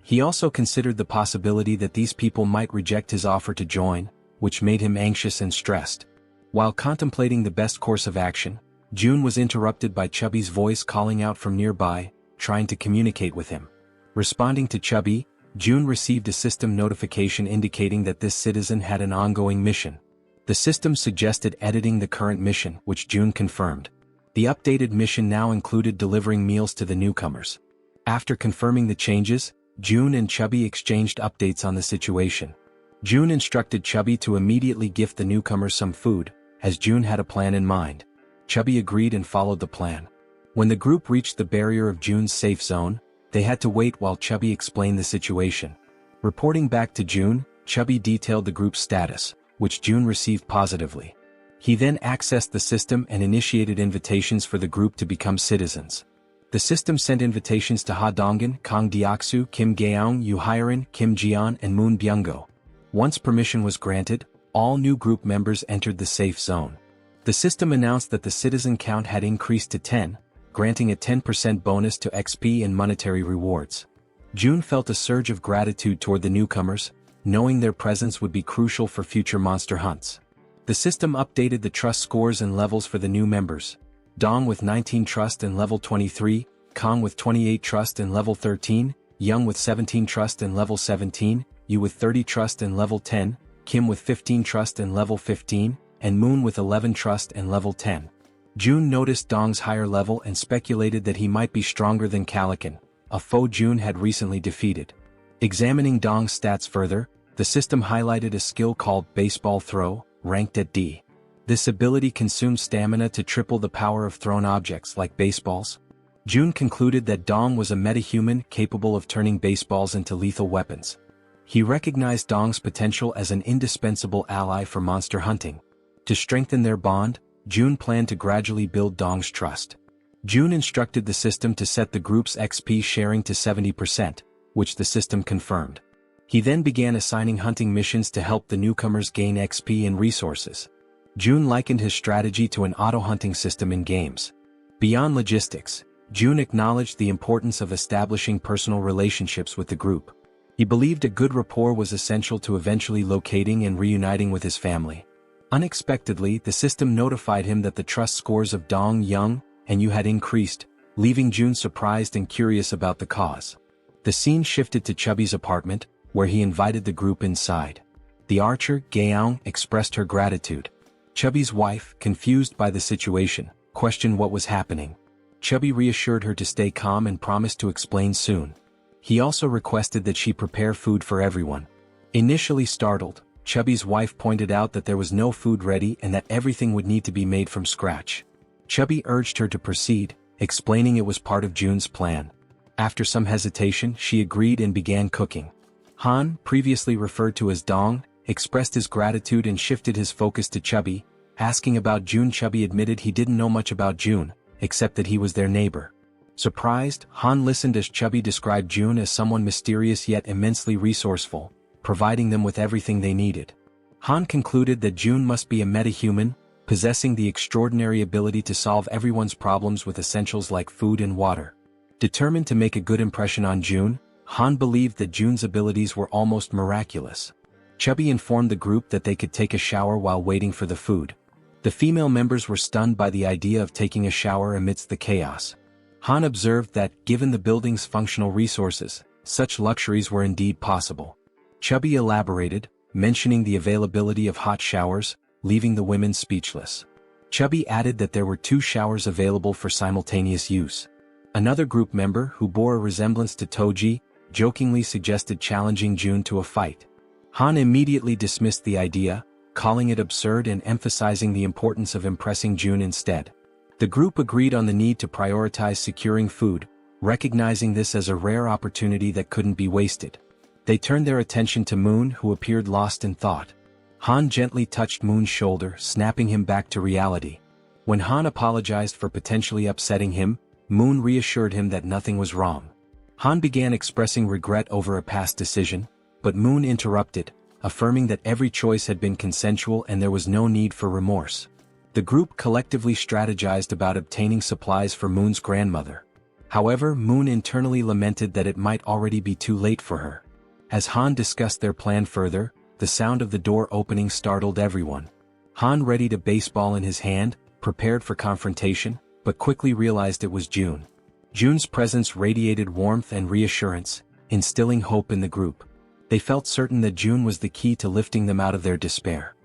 He also considered the possibility that these people might reject his offer to join, which made him anxious and stressed. While contemplating the best course of action, June was interrupted by Chubby's voice calling out from nearby, trying to communicate with him. Responding to Chubby, June received a system notification indicating that this citizen had an ongoing mission. The system suggested editing the current mission, which June confirmed. The updated mission now included delivering meals to the newcomers. After confirming the changes, June and Chubby exchanged updates on the situation. June instructed Chubby to immediately gift the newcomers some food, as June had a plan in mind. Chubby agreed and followed the plan. When the group reached the barrier of June's safe zone, they had to wait while Chubby explained the situation. Reporting back to June, Chubby detailed the group's status, which June received positively. He then accessed the system and initiated invitations for the group to become citizens. The system sent invitations to Ha Donggan, Kang Deoksu, Kim Gaeong, Yu Hyerin, Kim Jian, and Moon Byunggo. Once permission was granted, all new group members entered the safe zone. The system announced that the citizen count had increased to 10, granting a 10% bonus to XP and monetary rewards. June felt a surge of gratitude toward the newcomers, knowing their presence would be crucial for future monster hunts. The system updated the trust scores and levels for the new members. Dong with 19 trust and level 23, Kang with 28 trust and level 13, Young with 17 trust and level 17, Yu with 30 trust and level 10, Kim with 15 trust and level 15, and Moon with 11 trust and level 10. June noticed Dong's higher level and speculated that he might be stronger than Calican, a foe June had recently defeated. Examining Dong's stats further, the system highlighted a skill called Baseball Throw, ranked at D. This ability consumes stamina to triple the power of thrown objects like baseballs. June concluded that Dong was a metahuman capable of turning baseballs into lethal weapons. He recognized Dong's potential as an indispensable ally for monster hunting. To strengthen their bond, June planned to gradually build Dong's trust. June instructed the system to set the group's XP sharing to 70%, which the system confirmed. He then began assigning hunting missions to help the newcomers gain XP and resources. June likened his strategy to an auto-hunting system in games. Beyond logistics, June acknowledged the importance of establishing personal relationships with the group. He believed a good rapport was essential to eventually locating and reuniting with his family. Unexpectedly, the system notified him that the trust scores of Dong, Young, and Yu had increased, leaving June surprised and curious about the cause. The scene shifted to Chubby's apartment, where he invited the group inside. The archer, Gaeong, expressed her gratitude. Chubby's wife, confused by the situation, questioned what was happening. Chubby reassured her to stay calm and promised to explain soon. He also requested that she prepare food for everyone. Initially startled, Chubby's wife pointed out that there was no food ready and that everything would need to be made from scratch. Chubby urged her to proceed, explaining it was part of June's plan. After some hesitation, she agreed and began cooking. Han, previously referred to as Dong, expressed his gratitude and shifted his focus to Chubby, asking about June. Chubby admitted he didn't know much about June, except that he was their neighbor. Surprised, Han listened as Chubby described June as someone mysterious yet immensely resourceful, providing them with everything they needed. Han concluded that June must be a metahuman, possessing the extraordinary ability to solve everyone's problems with essentials like food and water. Determined to make a good impression on June, Han believed that June's abilities were almost miraculous. Chubby informed the group that they could take a shower while waiting for the food. The female members were stunned by the idea of taking a shower amidst the chaos. Han observed that, given the building's functional resources, such luxuries were indeed possible. Chubby elaborated, mentioning the availability of hot showers, leaving the women speechless. Chubby added that there were 2 showers available for simultaneous use. Another group member, who bore a resemblance to Toji, jokingly suggested challenging June to a fight. Han immediately dismissed the idea, calling it absurd and emphasizing the importance of impressing June instead. The group agreed on the need to prioritize securing food, recognizing this as a rare opportunity that couldn't be wasted. They turned their attention to Moon, who appeared lost in thought. Han gently touched Moon's shoulder, snapping him back to reality. When Han apologized for potentially upsetting him, Moon reassured him that nothing was wrong. Han began expressing regret over a past decision, but Moon interrupted, affirming that every choice had been consensual and there was no need for remorse. The group collectively strategized about obtaining supplies for Moon's grandmother. However, Moon internally lamented that it might already be too late for her. As Han discussed their plan further, the sound of the door opening startled everyone. Han readied a baseball in his hand, prepared for confrontation, but quickly realized it was June. June's presence radiated warmth and reassurance, instilling hope in the group. They felt certain that June was the key to lifting them out of their despair.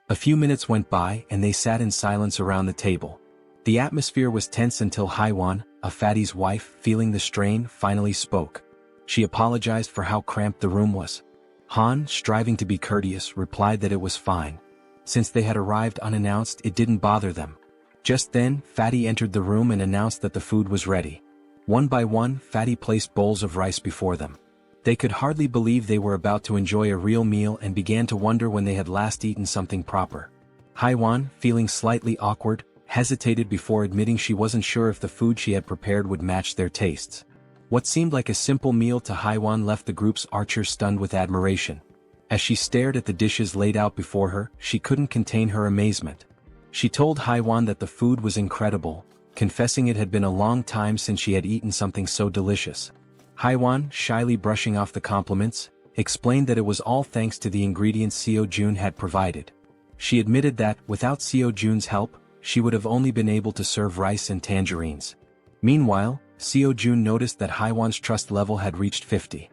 A few minutes went by and they sat in silence around the table. The atmosphere was tense until Haiwan, a fatty's wife, feeling the strain, finally spoke. She apologized for how cramped the room was. Han, striving to be courteous, replied that it was fine. Since they had arrived unannounced, it didn't bother them. Just then, Fatty entered the room and announced that the food was ready. One by one, Fatty placed bowls of rice before them. They could hardly believe they were about to enjoy a real meal and began to wonder when they had last eaten something proper. Haiwan, feeling slightly awkward, hesitated before admitting she wasn't sure if the food she had prepared would match their tastes. What seemed like a simple meal to Haiwan left the group's archers stunned with admiration. As she stared at the dishes laid out before her, she couldn't contain her amazement. She told Haiwan that the food was incredible, confessing it had been a long time since she had eaten something so delicious. Haiwan, shyly brushing off the compliments, explained that it was all thanks to the ingredients Seo Jun had provided. She admitted that, without Seo Jun's help, she would have only been able to serve rice and tangerines. Meanwhile, Seo Jun noticed that Haiwan's trust level had reached 50.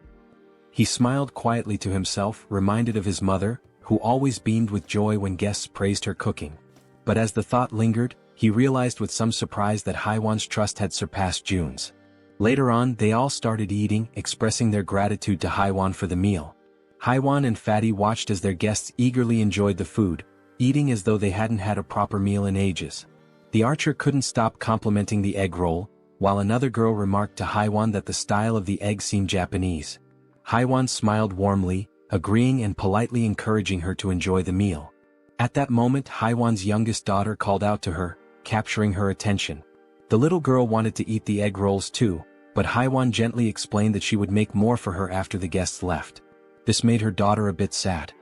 He smiled quietly to himself, reminded of his mother, who always beamed with joy when guests praised her cooking. But as the thought lingered, he realized with some surprise that Haiwan's trust had surpassed Jun's. Later on, they all started eating, expressing their gratitude to Haiwan for the meal. Haiwan and Fatty watched as their guests eagerly enjoyed the food, eating as though they hadn't had a proper meal in ages. The archer couldn't stop complimenting the egg roll, while another girl remarked to Haiwan that the style of the egg seemed Japanese. Haiwan smiled warmly, agreeing and politely encouraging her to enjoy the meal. At that moment, Haiwan's youngest daughter called out to her, capturing her attention. The little girl wanted to eat the egg rolls too, but Haiwan gently explained that she would make more for her after the guests left. This made her daughter a bit sad.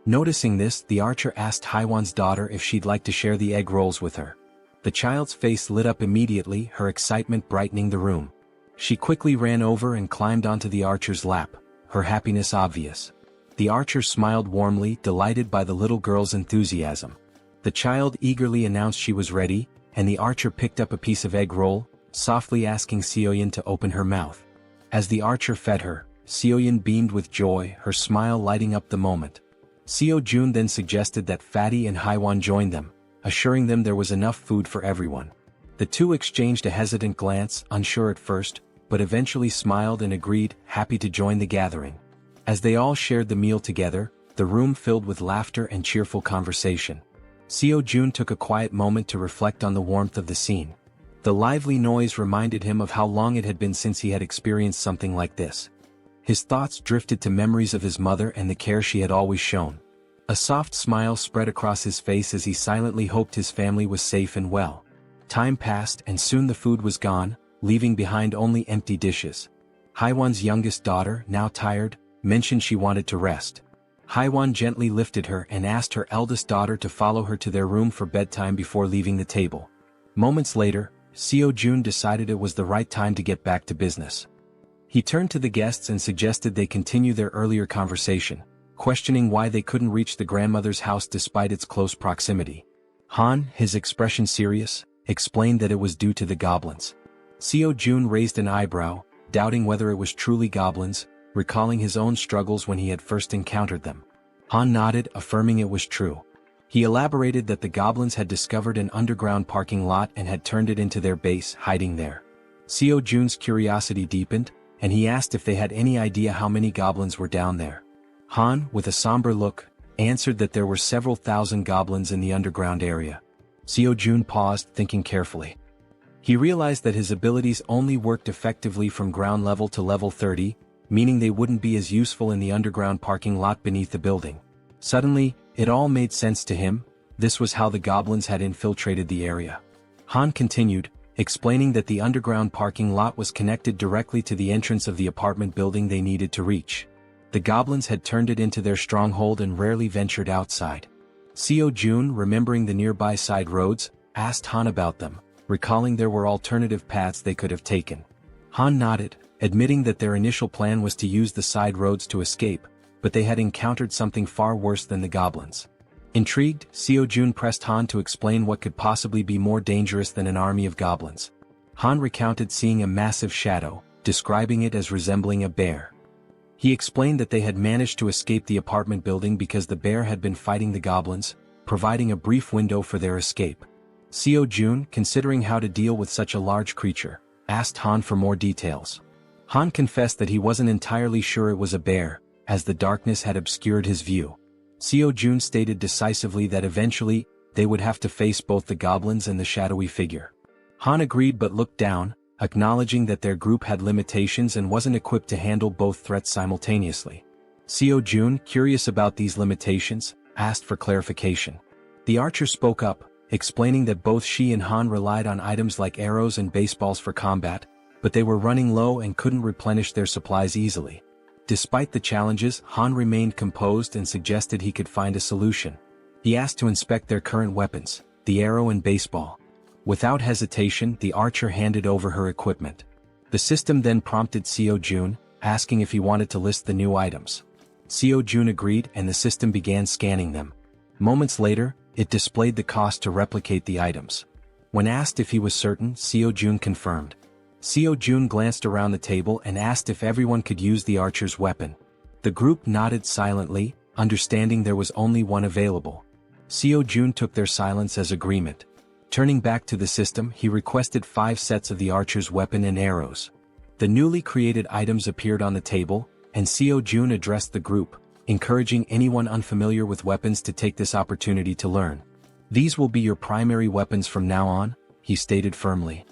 Noticing this, the archer asked Haiwan's daughter if she'd like to share the egg rolls with her. The child's face lit up immediately, her excitement brightening the room. She quickly ran over and climbed onto the archer's lap, her happiness obvious. The archer smiled warmly, delighted by the little girl's enthusiasm. The child eagerly announced she was ready, and the archer picked up a piece of egg roll, softly asking Seoyin to open her mouth. As the archer fed her, Seoyin beamed with joy, her smile lighting up the moment. Seo Jun then suggested that Fatty and Haiwan join them, assuring them there was enough food for everyone. The two exchanged a hesitant glance, unsure at first, but eventually smiled and agreed, happy to join the gathering. As they all shared the meal together, the room filled with laughter and cheerful conversation. Seo Jun took a quiet moment to reflect on the warmth of the scene. The lively noise reminded him of how long it had been since he had experienced something like this. His thoughts drifted to memories of his mother and the care she had always shown. A soft smile spread across his face as he silently hoped his family was safe and well. Time passed and soon the food was gone, leaving behind only empty dishes. Haiwan's youngest daughter, now tired, mentioned she wanted to rest. Haiwan gently lifted her and asked her eldest daughter to follow her to their room for bedtime before leaving the table. Moments later, Seo Jun decided it was the right time to get back to business. He turned to the guests and suggested they continue their earlier conversation, questioning why they couldn't reach the grandmother's house despite its close proximity. Han, his expression serious, explained that it was due to the goblins. Seo Jun raised an eyebrow, doubting whether it was truly goblins, recalling his own struggles when he had first encountered them. Han nodded, affirming it was true. He elaborated that the goblins had discovered an underground parking lot and had turned it into their base, hiding there. Seo Jun's curiosity deepened, and he asked if they had any idea how many goblins were down there. Han, with a somber look, answered that there were several thousand goblins in the underground area. Seo Jun paused, thinking carefully. He realized that his abilities only worked effectively from ground level to level 30, meaning they wouldn't be as useful in the underground parking lot beneath the building. Suddenly, it all made sense to him. This was how the goblins had infiltrated the area. Han continued, explaining that the underground parking lot was connected directly to the entrance of the apartment building they needed to reach. The goblins had turned it into their stronghold and rarely ventured outside. Seo Jun, remembering the nearby side roads, asked Han about them, recalling there were alternative paths they could have taken. Han nodded, admitting that their initial plan was to use the side roads to escape, but they had encountered something far worse than the goblins. Intrigued, Seo-jun pressed Han to explain what could possibly be more dangerous than an army of goblins. Han recounted seeing a massive shadow, describing it as resembling a bear. He explained that they had managed to escape the apartment building because the bear had been fighting the goblins, providing a brief window for their escape. Seo-jun, considering how to deal with such a large creature, asked Han for more details. Han confessed that he wasn't entirely sure it was a bear, as the darkness had obscured his view. Seo-jun stated decisively that eventually, they would have to face both the goblins and the shadowy figure. Han agreed but looked down, acknowledging that their group had limitations and wasn't equipped to handle both threats simultaneously. Seo-jun, curious about these limitations, asked for clarification. The archer spoke up, explaining that both she and Han relied on items like arrows and baseballs for combat, but they were running low and couldn't replenish their supplies easily. Despite the challenges, Han remained composed and suggested he could find a solution. He asked to inspect their current weapons, the arrow and baseball. Without hesitation, the archer handed over her equipment. The system then prompted Seo-jun, asking if he wanted to list the new items. Seo-jun agreed and the system began scanning them. Moments later, it displayed the cost to replicate the items. When asked if he was certain, Seo-jun confirmed. Seo-jun glanced around the table and asked if everyone could use the archer's weapon. The group nodded silently, understanding there was only one available. Seo-jun took their silence as agreement. Turning back to the system, he requested 5 sets of the archer's weapon and arrows. The newly created items appeared on the table, and Seo-jun addressed the group, encouraging anyone unfamiliar with weapons to take this opportunity to learn. "These will be your primary weapons from now on," he stated firmly.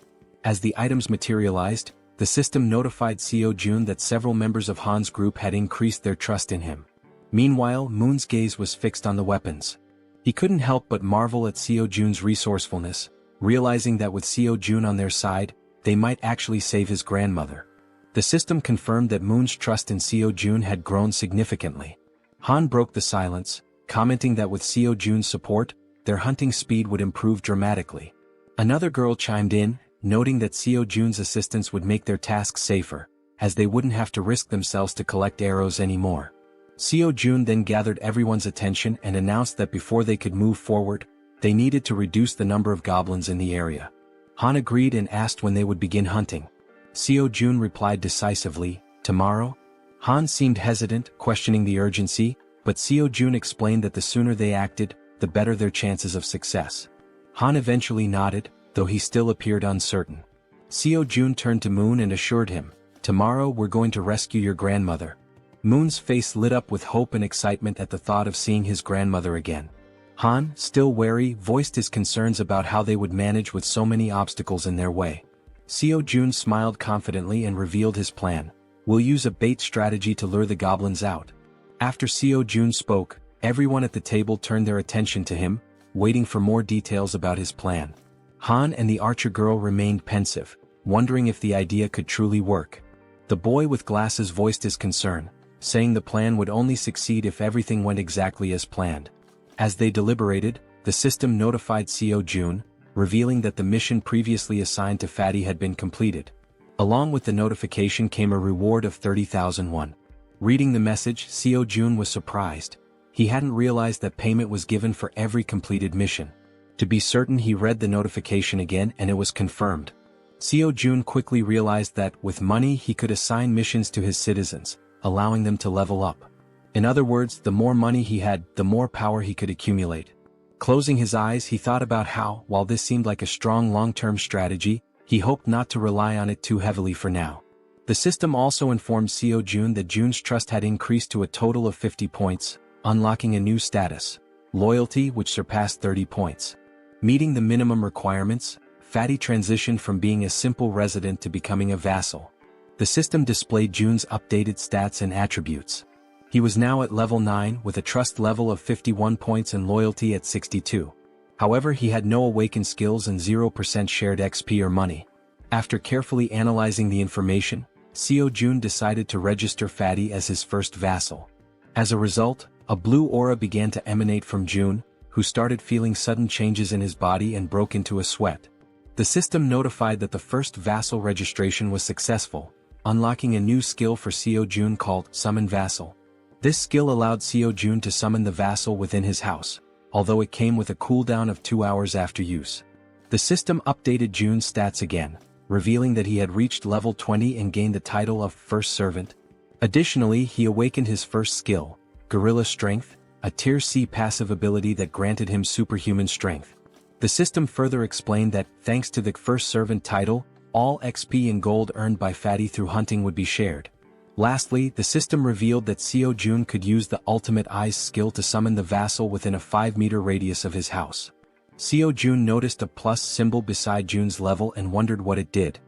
As the items materialized, the system notified Seo-jun that several members of Han's group had increased their trust in him. Meanwhile, Moon's gaze was fixed on the weapons. He couldn't help but marvel at Seo-jun's resourcefulness, realizing that with Seo-jun on their side, they might actually save his grandmother. The system confirmed that Moon's trust in Seo-jun had grown significantly. Han broke the silence, commenting that with Seo-jun's support, their hunting speed would improve dramatically. Another girl chimed in, noting that Seo-jun's assistance would make their tasks safer, as they wouldn't have to risk themselves to collect arrows anymore. Seo-jun then gathered everyone's attention and announced that before they could move forward, they needed to reduce the number of goblins in the area. Han agreed and asked when they would begin hunting. Seo-jun replied decisively, "Tomorrow?" Han seemed hesitant, questioning the urgency, but Seo-jun explained that the sooner they acted, the better their chances of success. Han eventually nodded, though he still appeared uncertain. Seo-jun turned to Moon and assured him, "Tomorrow we're going to rescue your grandmother." Moon's face lit up with hope and excitement at the thought of seeing his grandmother again. Han, still wary, voiced his concerns about how they would manage with so many obstacles in their way. Seo-jun smiled confidently and revealed his plan. "We'll use a bait strategy to lure the goblins out." After Seo-jun spoke, everyone at the table turned their attention to him, waiting for more details about his plan. Han and the archer girl remained pensive, wondering if the idea could truly work. The boy with glasses voiced his concern, saying the plan would only succeed if everything went exactly as planned. As they deliberated, the system notified Seo-jun, revealing that the mission previously assigned to Fatty had been completed. Along with the notification came a reward of 30,000 won. Reading the message, Seo-jun was surprised. He hadn't realized that payment was given for every completed mission. To be certain, he read the notification again and it was confirmed. Seo-jun quickly realized that, with money, he could assign missions to his citizens, allowing them to level up. In other words, the more money he had, the more power he could accumulate. Closing his eyes, he thought about how, while this seemed like a strong long-term strategy, he hoped not to rely on it too heavily for now. The system also informed Seo-jun that Jun's trust had increased to a total of 50 points, unlocking a new status, loyalty, which surpassed 30 points. Meeting the minimum requirements, Fatty transitioned from being a simple resident to becoming a vassal. The system displayed Jun's updated stats and attributes. He was now at level 9 with a trust level of 51 points and loyalty at 62. However, he had no awakened skills and 0% shared XP or money. After carefully analyzing the information, Seo-jun decided to register Fatty as his first vassal. As a result, a blue aura began to emanate from Jun, who started feeling sudden changes in his body and broke into a sweat. The system notified that the first vassal registration was successful, unlocking a new skill for Seo Jun called Summon Vassal. This skill allowed Seo Jun to summon the vassal within his house, although it came with a cooldown of 2 hours after use. The system updated Jun's stats again, revealing that he had reached level 20 and gained the title of First Servant. Additionally, he awakened his first skill, Gorilla Strength, a Tier C passive ability that granted him superhuman strength. The system further explained that, thanks to the First Servant title, all XP and gold earned by Fatty through hunting would be shared. Lastly, the system revealed that Seo Jun could use the Ultimate Eyes skill to summon the vassal within a 5-meter radius of his house. Seo Jun noticed a plus symbol beside Jun's level and wondered what it did.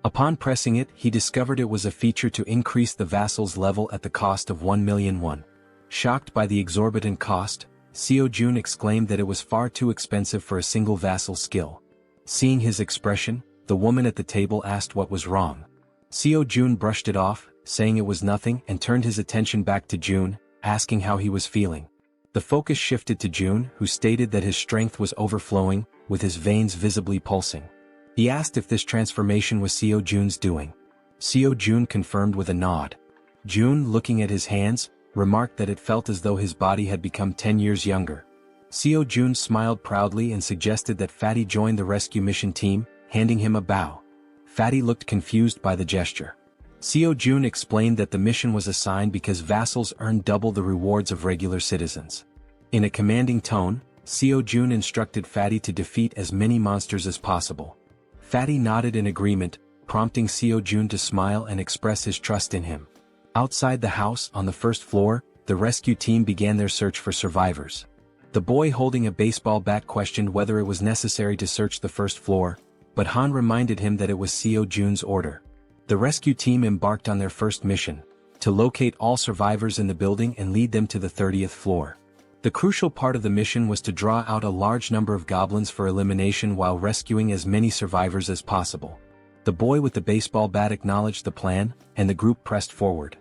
Upon pressing it, he discovered it was a feature to increase the vassal's level at the cost of 1 million won. Shocked by the exorbitant cost, Seo Jun exclaimed that it was far too expensive for a single vassal skill. Seeing his expression, the woman at the table asked what was wrong. Seo Jun brushed it off, saying it was nothing, and turned his attention back to Jun, asking how he was feeling. The focus shifted to Jun, who stated that his strength was overflowing, with his veins visibly pulsing. He asked if this transformation was Seo Jun's doing. Seo Jun confirmed with a nod. Jun, looking at his hands, remarked that it felt as though his body had become 10 years younger. Seo Jun smiled proudly and suggested that Fatty join the rescue mission team, handing him a bow. Fatty looked confused by the gesture. Seo Jun explained that the mission was assigned because vassals earned double the rewards of regular citizens. In a commanding tone, Seo Jun instructed Fatty to defeat as many monsters as possible. Fatty nodded in agreement, prompting Seo Jun to smile and express his trust in him. Outside the house, on the first floor, the rescue team began their search for survivors. The boy holding a baseball bat questioned whether it was necessary to search the first floor, but Han reminded him that it was Seo Jun's order. The rescue team embarked on their first mission, to locate all survivors in the building and lead them to the 30th floor. The crucial part of the mission was to draw out a large number of goblins for elimination while rescuing as many survivors as possible. The boy with the baseball bat acknowledged the plan, and the group pressed forward.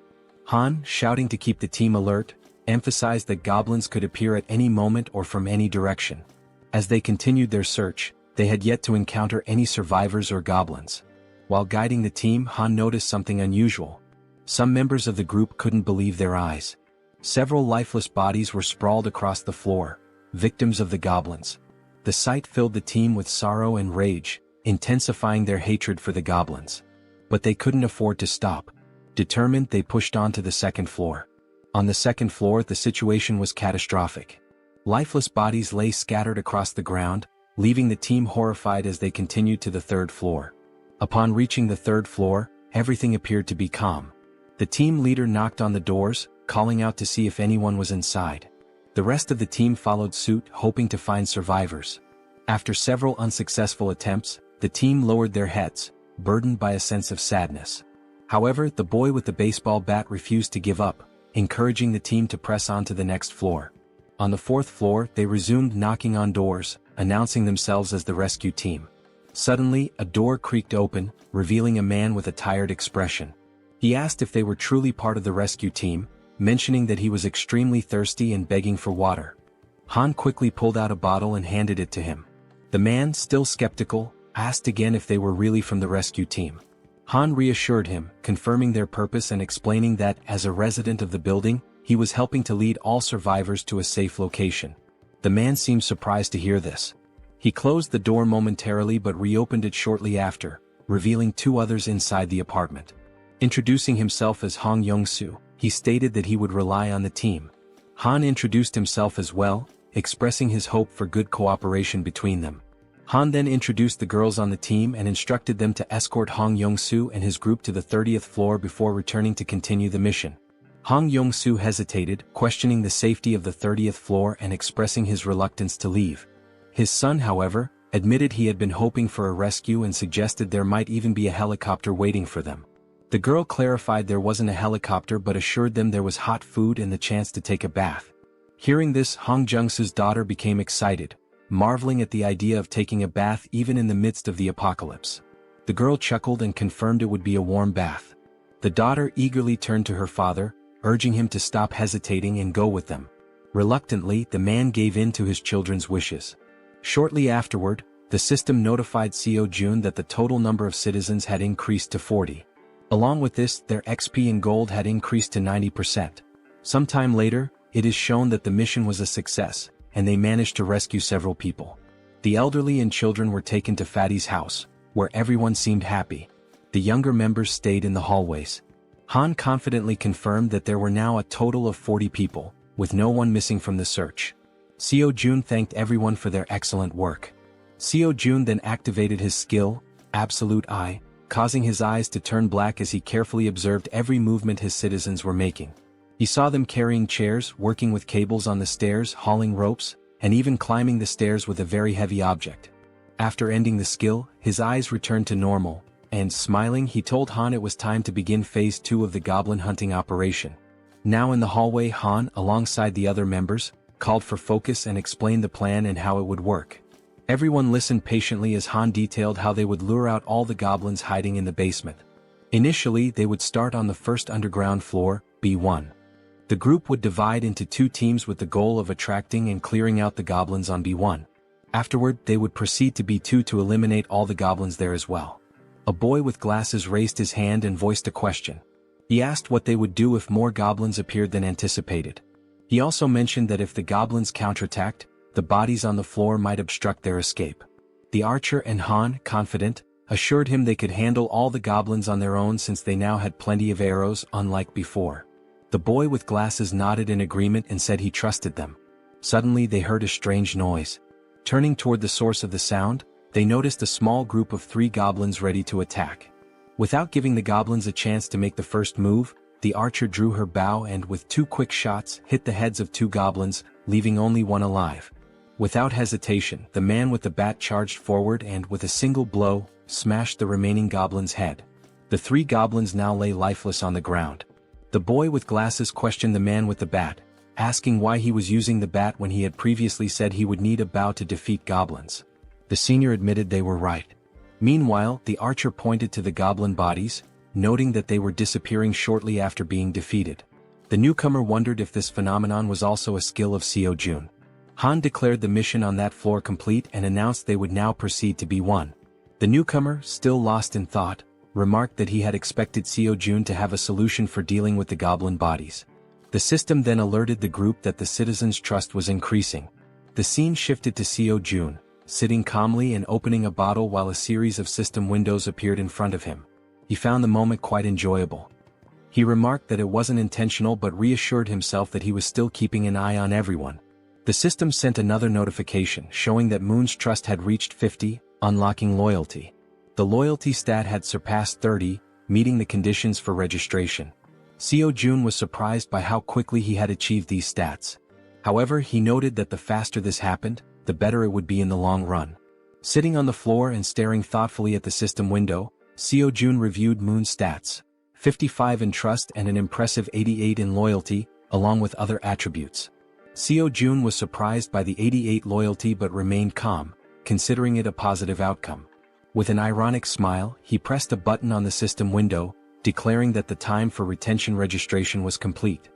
Han, shouting to keep the team alert, emphasized that goblins could appear at any moment or from any direction. As they continued their search, they had yet to encounter any survivors or goblins. While guiding the team, Han noticed something unusual. Some members of the group couldn't believe their eyes. Several lifeless bodies were sprawled across the floor, victims of the goblins. The sight filled the team with sorrow and rage, intensifying their hatred for the goblins. But they couldn't afford to stop. Determined, they pushed on to the second floor. On the second floor, the situation was catastrophic. Lifeless bodies lay scattered across the ground, leaving the team horrified as they continued to the third floor. Upon reaching the third floor, everything appeared to be calm. The team leader knocked on the doors, calling out to see if anyone was inside. The rest of the team followed suit, hoping to find survivors. After several unsuccessful attempts, the team lowered their heads, burdened by a sense of sadness. However, the boy with the baseball bat refused to give up, encouraging the team to press on to the next floor. On the fourth floor, they resumed knocking on doors, announcing themselves as the rescue team. Suddenly, a door creaked open, revealing a man with a tired expression. He asked if they were truly part of the rescue team, mentioning that he was extremely thirsty and begging for water. Han quickly pulled out a bottle and handed it to him. The man, still skeptical, asked again if they were really from the rescue team. Han reassured him, confirming their purpose and explaining that, as a resident of the building, he was helping to lead all survivors to a safe location. The man seemed surprised to hear this. He closed the door momentarily but reopened it shortly after, revealing 2 others inside the apartment. Introducing himself as Hong Young-soo, he stated that he would rely on the team. Han introduced himself as well, expressing his hope for good cooperation between them. Han then introduced the girls on the team and instructed them to escort Hong Young-soo and his group to the 30th floor before returning to continue the mission. Hong Young-soo hesitated, questioning the safety of the 30th floor and expressing his reluctance to leave. His son, however, admitted he had been hoping for a rescue and suggested there might even be a helicopter waiting for them. The girl clarified there wasn't a helicopter but assured them there was hot food and the chance to take a bath. Hearing this, Hong Jung-soo's daughter became excited, marveling at the idea of taking a bath even in the midst of the apocalypse. The girl chuckled and confirmed it would be a warm bath. The daughter eagerly turned to her father, urging him to stop hesitating and go with them. Reluctantly, the man gave in to his children's wishes. Shortly afterward, the system notified Seo Jun that the total number of citizens had increased to 40. Along with this, their XP and gold had increased to 90%. Sometime later, it is shown that the mission was a success, and they managed to rescue several people. The elderly and children were taken to Fatty's house, where everyone seemed happy. The younger members stayed in the hallways. Han confidently confirmed that there were now a total of 40 people, with no one missing from the search. Seo Jun thanked everyone for their excellent work. Seo Jun then activated his skill, Absolute Eye, causing his eyes to turn black as he carefully observed every movement his citizens were making. He saw them carrying chairs, working with cables on the stairs, hauling ropes, and even climbing the stairs with a very heavy object. After ending the skill, his eyes returned to normal, and smiling he told Han it was time to begin phase 2 of the goblin hunting operation. Now in the hallway, Han, alongside the other members, called for focus and explained the plan and how it would work. Everyone listened patiently as Han detailed how they would lure out all the goblins hiding in the basement. Initially, they would start on the first underground floor, B1. The group would divide into 2 teams with the goal of attracting and clearing out the goblins on B1. Afterward, they would proceed to B2 to eliminate all the goblins there as well. A boy with glasses raised his hand and voiced a question. He asked what they would do if more goblins appeared than anticipated. He also mentioned that if the goblins counterattacked, the bodies on the floor might obstruct their escape. The archer and Han, confident, assured him they could handle all the goblins on their own since they now had plenty of arrows, unlike before. The boy with glasses nodded in agreement and said he trusted them. Suddenly they heard a strange noise. Turning toward the source of the sound, they noticed a small group of 3 goblins ready to attack. Without giving the goblins a chance to make the first move, the archer drew her bow and with 2 quick shots hit the heads of 2 goblins, leaving only one alive. Without hesitation, the man with the bat charged forward and with a single blow, smashed the remaining goblin's head. The 3 goblins now lay lifeless on the ground. The boy with glasses questioned the man with the bat, asking why he was using the bat when he had previously said he would need a bow to defeat goblins. The senior admitted they were right. Meanwhile, the archer pointed to the goblin bodies, noting that they were disappearing shortly after being defeated. The newcomer wondered if this phenomenon was also a skill of Seo Jun. Han declared the mission on that floor complete and announced they would now proceed to B1. The newcomer, still lost in thought, remarked that he had expected Seo Jun to have a solution for dealing with the goblin bodies. The system then alerted the group that the citizens' trust was increasing. The scene shifted to Seo Jun, sitting calmly and opening a bottle while a series of system windows appeared in front of him. He found the moment quite enjoyable. He remarked that it wasn't intentional but reassured himself that he was still keeping an eye on everyone. The system sent another notification showing that Moon's trust had reached 50, unlocking loyalty. The loyalty stat had surpassed 30, meeting the conditions for registration. Seo Jun was surprised by how quickly he had achieved these stats. However, he noted that the faster this happened, the better it would be in the long run. Sitting on the floor and staring thoughtfully at the system window, Seo Jun reviewed Moon's stats, 55 in trust and an impressive 88 in loyalty, along with other attributes. Seo Jun was surprised by the 88 loyalty but remained calm, considering it a positive outcome. With an ironic smile, he pressed a button on the system window, declaring that the time for retention registration was complete.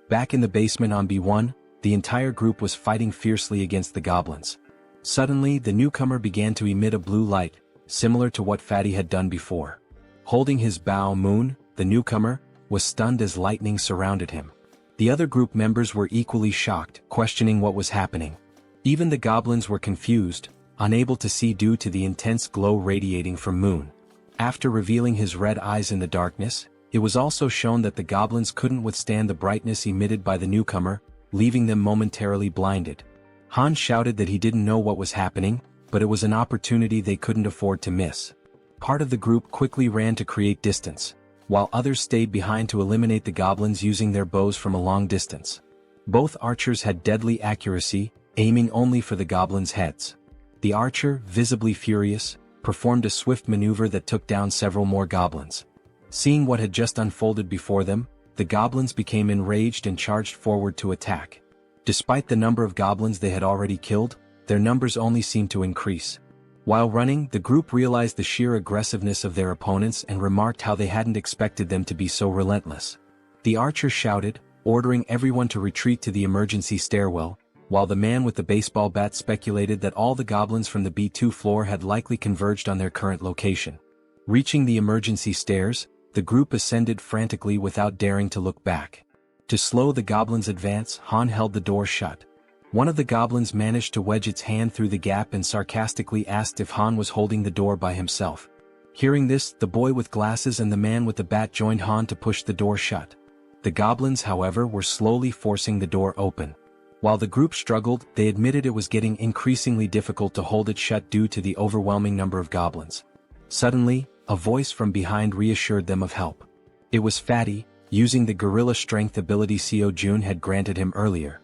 Back in the basement on B1, the entire group was fighting fiercely against the goblins. Suddenly, the newcomer began to emit a blue light, similar to what Fatty had done before. Holding his bow, Moon, the newcomer, was stunned as lightning surrounded him. The other group members were equally shocked, questioning what was happening. Even the goblins were confused, unable to see due to the intense glow radiating from Moon. After revealing his red eyes in the darkness, it was also shown that the goblins couldn't withstand the brightness emitted by the newcomer, leaving them momentarily blinded. Han shouted that he didn't know what was happening, but it was an opportunity they couldn't afford to miss. Part of the group quickly ran to create distance, while others stayed behind to eliminate the goblins using their bows from a long distance. Both archers had deadly accuracy, aiming only for the goblins' heads. The archer, visibly furious, performed a swift maneuver that took down several more goblins. Seeing what had just unfolded before them, the goblins became enraged and charged forward to attack. Despite the number of goblins they had already killed, their numbers only seemed to increase. While running, the group realized the sheer aggressiveness of their opponents and remarked how they hadn't expected them to be so relentless. The archer shouted, ordering everyone to retreat to the emergency stairwell, while the man with the baseball bat speculated that all the goblins from the B2 floor had likely converged on their current location. Reaching the emergency stairs, the group ascended frantically without daring to look back. To slow the goblins' advance, Han held the door shut. One of the goblins managed to wedge its hand through the gap and sarcastically asked if Han was holding the door by himself. Hearing this, the boy with glasses and the man with the bat joined Han to push the door shut. The goblins, however, were slowly forcing the door open. While the group struggled, they admitted it was getting increasingly difficult to hold it shut due to the overwhelming number of goblins. Suddenly, a voice from behind reassured them of help. It was Fatty, using the gorilla strength ability Seo Jun had granted him earlier.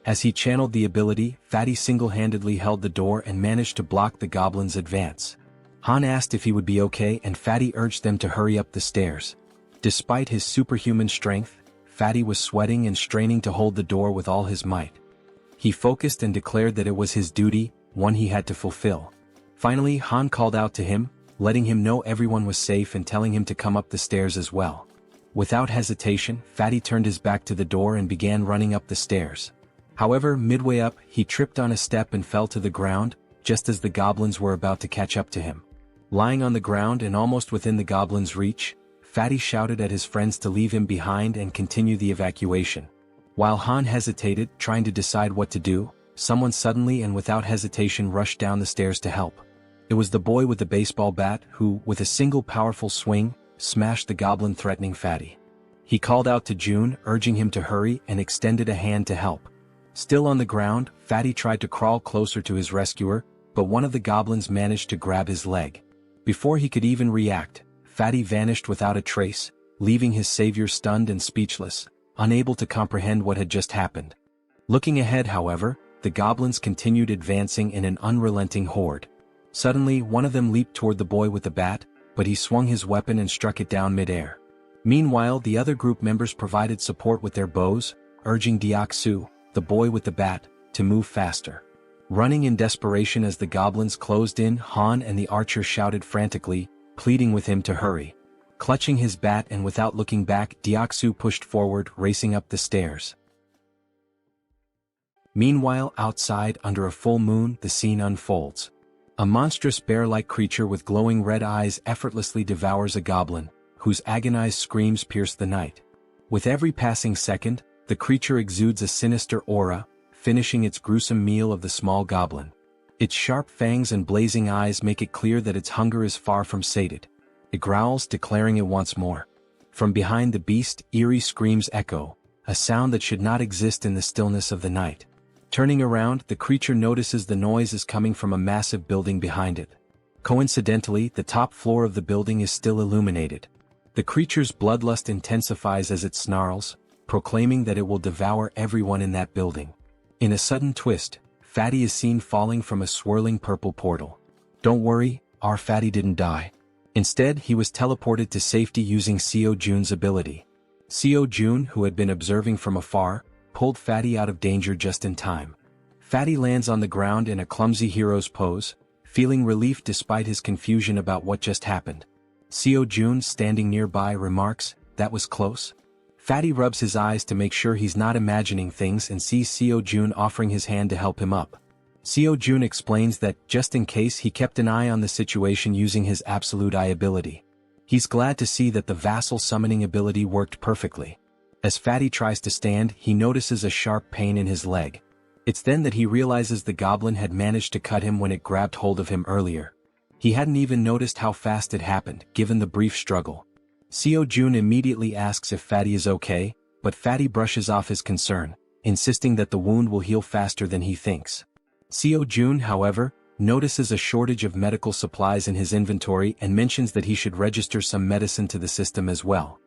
As he channeled the ability, Fatty single-handedly held the door and managed to block the goblins' advance. Han asked if he would be okay and Fatty urged them to hurry up the stairs. Despite his superhuman strength, Fatty was sweating and straining to hold the door with all his might. He focused and declared that it was his duty, one he had to fulfill. Finally, Han called out to him, letting him know everyone was safe and telling him to come up the stairs as well. Without hesitation, Fatty turned his back to the door and began running up the stairs. However, midway up, he tripped on a step and fell to the ground, just as the goblins were about to catch up to him. Lying on the ground and almost within the goblins' reach, Fatty shouted at his friends to leave him behind and continue the evacuation. While Han hesitated, trying to decide what to do, someone suddenly and without hesitation rushed down the stairs to help. It was the boy with the baseball bat who, with a single powerful swing, smashed the goblin threatening Fatty. He called out to Jun, urging him to hurry, and extended a hand to help. Still on the ground, Fatty tried to crawl closer to his rescuer, but one of the goblins managed to grab his leg. Before he could even react, Fatty vanished without a trace, leaving his savior stunned and speechless, unable to comprehend what had just happened. Looking ahead, however, the goblins continued advancing in an unrelenting horde. Suddenly, one of them leaped toward the boy with the bat, but he swung his weapon and struck it down mid-air. Meanwhile, the other group members provided support with their bows, urging Deok-su, the boy with the bat, to move faster. Running in desperation as the goblins closed in, Han and the archer shouted frantically, pleading with him to hurry. Clutching his bat and without looking back, Deok-su pushed forward, racing up the stairs. Meanwhile, outside, under a full moon, the scene unfolds. A monstrous bear-like creature with glowing red eyes effortlessly devours a goblin, whose agonized screams pierce the night. With every passing second, the creature exudes a sinister aura, finishing its gruesome meal of the small goblin. Its sharp fangs and blazing eyes make it clear that its hunger is far from sated. It growls, declaring it wants more. From behind the beast, eerie screams echo, a sound that should not exist in the stillness of the night. Turning around, the creature notices the noise is coming from a massive building behind it. Coincidentally, the top floor of the building is still illuminated. The creature's bloodlust intensifies as it snarls, proclaiming that it will devour everyone in that building. In a sudden twist, Fatty is seen falling from a swirling purple portal. Don't worry, our Fatty didn't die. Instead, he was teleported to safety using Seo Jun's ability. Seo Jun, who had been observing from afar, pulled Fatty out of danger just in time. Fatty lands on the ground in a clumsy hero's pose, feeling relief despite his confusion about what just happened. Seo Jun, standing nearby, remarks, "That was close." Fatty rubs his eyes to make sure he's not imagining things and sees Seo Jun offering his hand to help him up. Seo Jun explains that, just in case, he kept an eye on the situation using his Absolute Eye ability. He's glad to see that the vassal summoning ability worked perfectly. As Fatty tries to stand, he notices a sharp pain in his leg. It's then that he realizes the goblin had managed to cut him when it grabbed hold of him earlier. He hadn't even noticed how fast it happened, given the brief struggle. Seo Jun immediately asks if Fatty is okay, but Fatty brushes off his concern, insisting that the wound will heal faster than he thinks. Seo Jun, however, notices a shortage of medical supplies in his inventory and mentions that he should register some medicine to the system as well.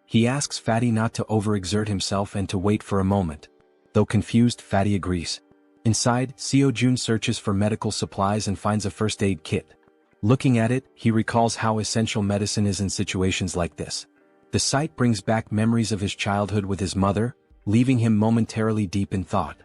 He asks Fatty not to overexert himself and to wait for a moment. Though confused, Fatty agrees. Inside, Seo Jun searches for medical supplies and finds a first aid kit. Looking at it, he recalls how essential medicine is in situations like this. The sight brings back memories of his childhood with his mother, leaving him momentarily deep in thought.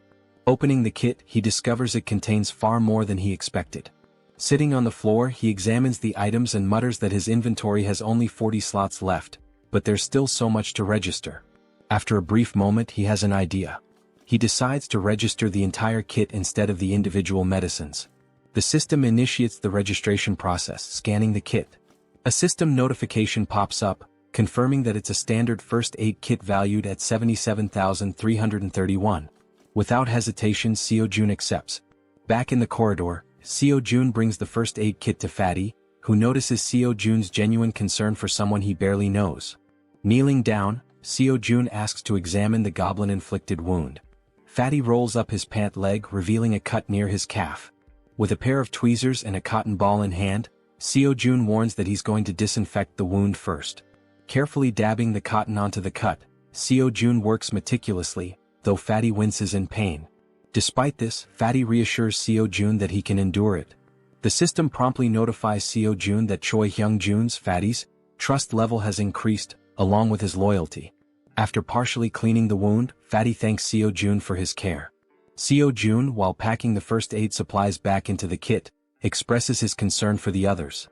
Opening the kit, he discovers it contains far more than he expected. Sitting on the floor, he examines the items and mutters that his inventory has only 40 slots left, but there's still so much to register. After a brief moment, he has an idea. he decides to register the entire kit instead of the individual medicines. The system initiates the registration process, scanning the kit. A system notification pops up, confirming that it's a standard first aid kit valued at 77,331. Without hesitation, Seo-jun accepts. Back in the corridor, Seo-jun brings the first aid kit to Fatty, who notices Seo-jun's genuine concern for someone he barely knows. Kneeling down, Seo-jun asks to examine the goblin-inflicted wound. Fatty rolls up his pant leg, revealing a cut near his calf. With a pair of tweezers and a cotton ball in hand, Seo-jun warns that he's going to disinfect the wound first. Carefully dabbing the cotton onto the cut, Seo-jun works meticulously, though Fatty winces in pain. Despite this, Fatty reassures Seo-jun that he can endure it. The system promptly notifies Seo-jun that Choi Hyung-jun's, Fatty's, trust level has increased, along with his loyalty. After partially cleaning the wound, Fatty thanks Seo-jun for his care. Seo-jun, while packing the first aid supplies back into the kit, expresses his concern for the others.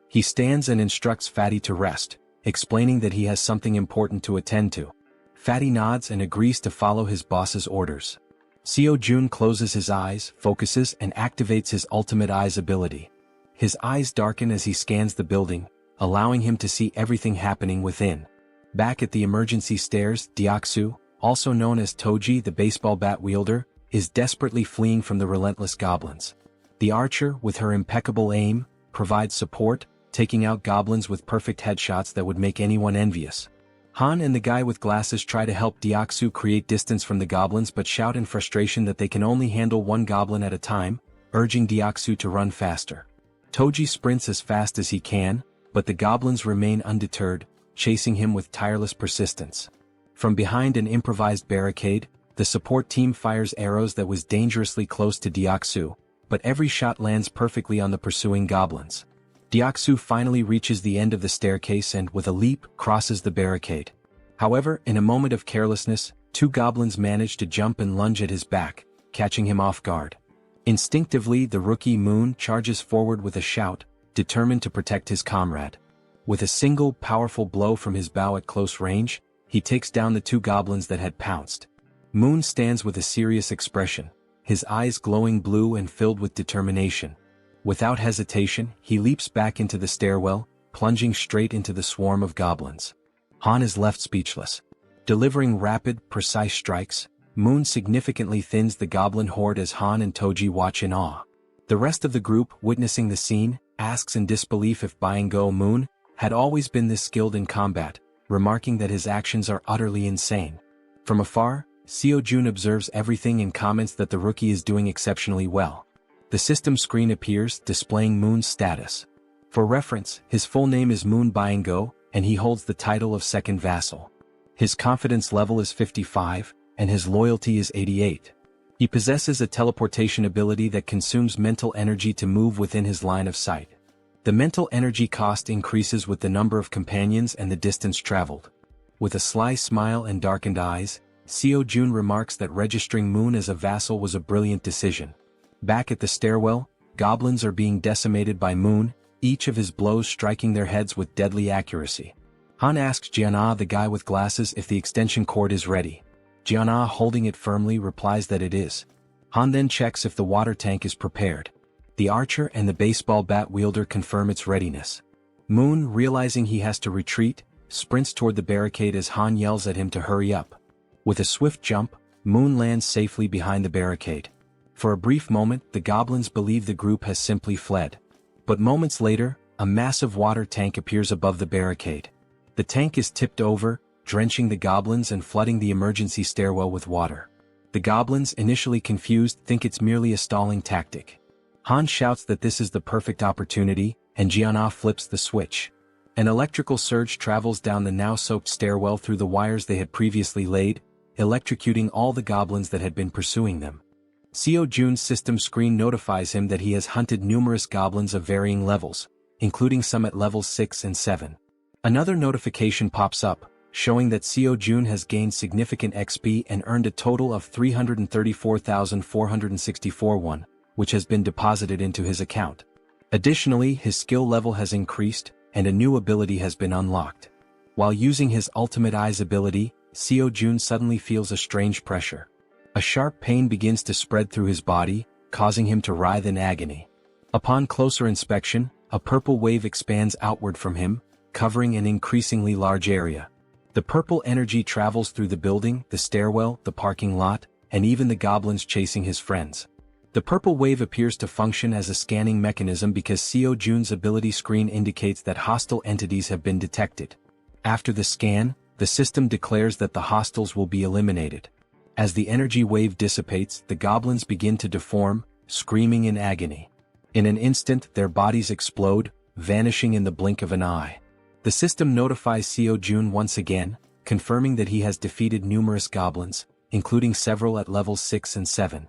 He stands and instructs Fatty to rest, explaining that he has something important to attend to. Fatty nods and agrees to follow his boss's orders. Seo-jun closes his eyes, focuses, and activates his ultimate eyes ability. His eyes darken as he scans the building, allowing him to see everything happening within. Back at the emergency stairs, Deoksu, also known as Toji the baseball bat wielder, is desperately fleeing from the relentless goblins. The archer, with her impeccable aim, provides support, taking out goblins with perfect headshots that would make anyone envious. Han and the guy with glasses try to help Deoksu create distance from the goblins but shout in frustration that they can only handle one goblin at a time, urging Deoksu to run faster. Toji sprints as fast as he can, but the goblins remain undeterred, chasing him with tireless persistence. From behind an improvised barricade, the support team fires arrows that was dangerously close to Deoksu, but every shot lands perfectly on the pursuing goblins. Deoksu finally reaches the end of the staircase and, with a leap, crosses the barricade. However, in a moment of carelessness, two goblins manage to jump and lunge at his back, catching him off guard. Instinctively, the rookie Moon charges forward with a shout, determined to protect his comrade. With a single powerful blow from his bow at close range, he takes down the two goblins that had pounced. Moon stands with a serious expression, his eyes glowing blue and filled with determination. Without hesitation, he leaps back into the stairwell, plunging straight into the swarm of goblins. Han is left speechless. Delivering rapid, precise strikes, Moon significantly thins the goblin horde as Han and Toji watch in awe. The rest of the group, witnessing the scene, asks in disbelief if Byung-go Moon had always been this skilled in combat, remarking that his actions are utterly insane. From afar, Seo-jun observes everything and comments that the rookie is doing exceptionally well. The system screen appears, displaying Moon's status. For reference, his full name is Moon Byung-go, and he holds the title of second vassal. His confidence level is 55, and his loyalty is 88. He possesses a teleportation ability that consumes mental energy to move within his line of sight. The mental energy cost increases with the number of companions and the distance traveled. With a sly smile and darkened eyes, Seo-jun remarks that registering Moon as a vassal was a brilliant decision. Back at the stairwell, goblins are being decimated by Moon, each of his blows striking their heads with deadly accuracy. Han asks Jiana, the guy with glasses, if the extension cord is ready. Jiana, holding it firmly, replies that it is. Han then checks if the water tank is prepared. The archer and the baseball bat wielder confirm its readiness. Moon, realizing he has to retreat, sprints toward the barricade as Han yells at him to hurry up. With a swift jump, Moon lands safely behind the barricade. For a brief moment, the goblins believe the group has simply fled. But moments later, a massive water tank appears above the barricade. The tank is tipped over, drenching the goblins and flooding the emergency stairwell with water. The goblins, initially confused, think it's merely a stalling tactic. Han shouts that this is the perfect opportunity, and Jiana flips the switch. An electrical surge travels down the now-soaked stairwell through the wires they had previously laid, electrocuting all the goblins that had been pursuing them. Seo-jun's system screen notifies him that he has hunted numerous goblins of varying levels, including some at levels 6 and 7. Another notification pops up, showing that Seo-jun has gained significant XP and earned a total of 334,464 won, which has been deposited into his account. Additionally, his skill level has increased, and a new ability has been unlocked. While using his ultimate eyes ability, Seo-jun suddenly feels a strange pressure. A sharp pain begins to spread through his body, causing him to writhe in agony. Upon closer inspection, a purple wave expands outward from him, covering an increasingly large area. The purple energy travels through the building, the stairwell, the parking lot, and even the goblins chasing his friends. The purple wave appears to function as a scanning mechanism because Seo Jun's ability screen indicates that hostile entities have been detected. After the scan, the system declares that the hostiles will be eliminated. As the energy wave dissipates, the goblins begin to deform, screaming in agony. In an instant, their bodies explode, vanishing in the blink of an eye. The system notifies Seo Jun once again, confirming that he has defeated numerous goblins, including several at levels 6 and 7.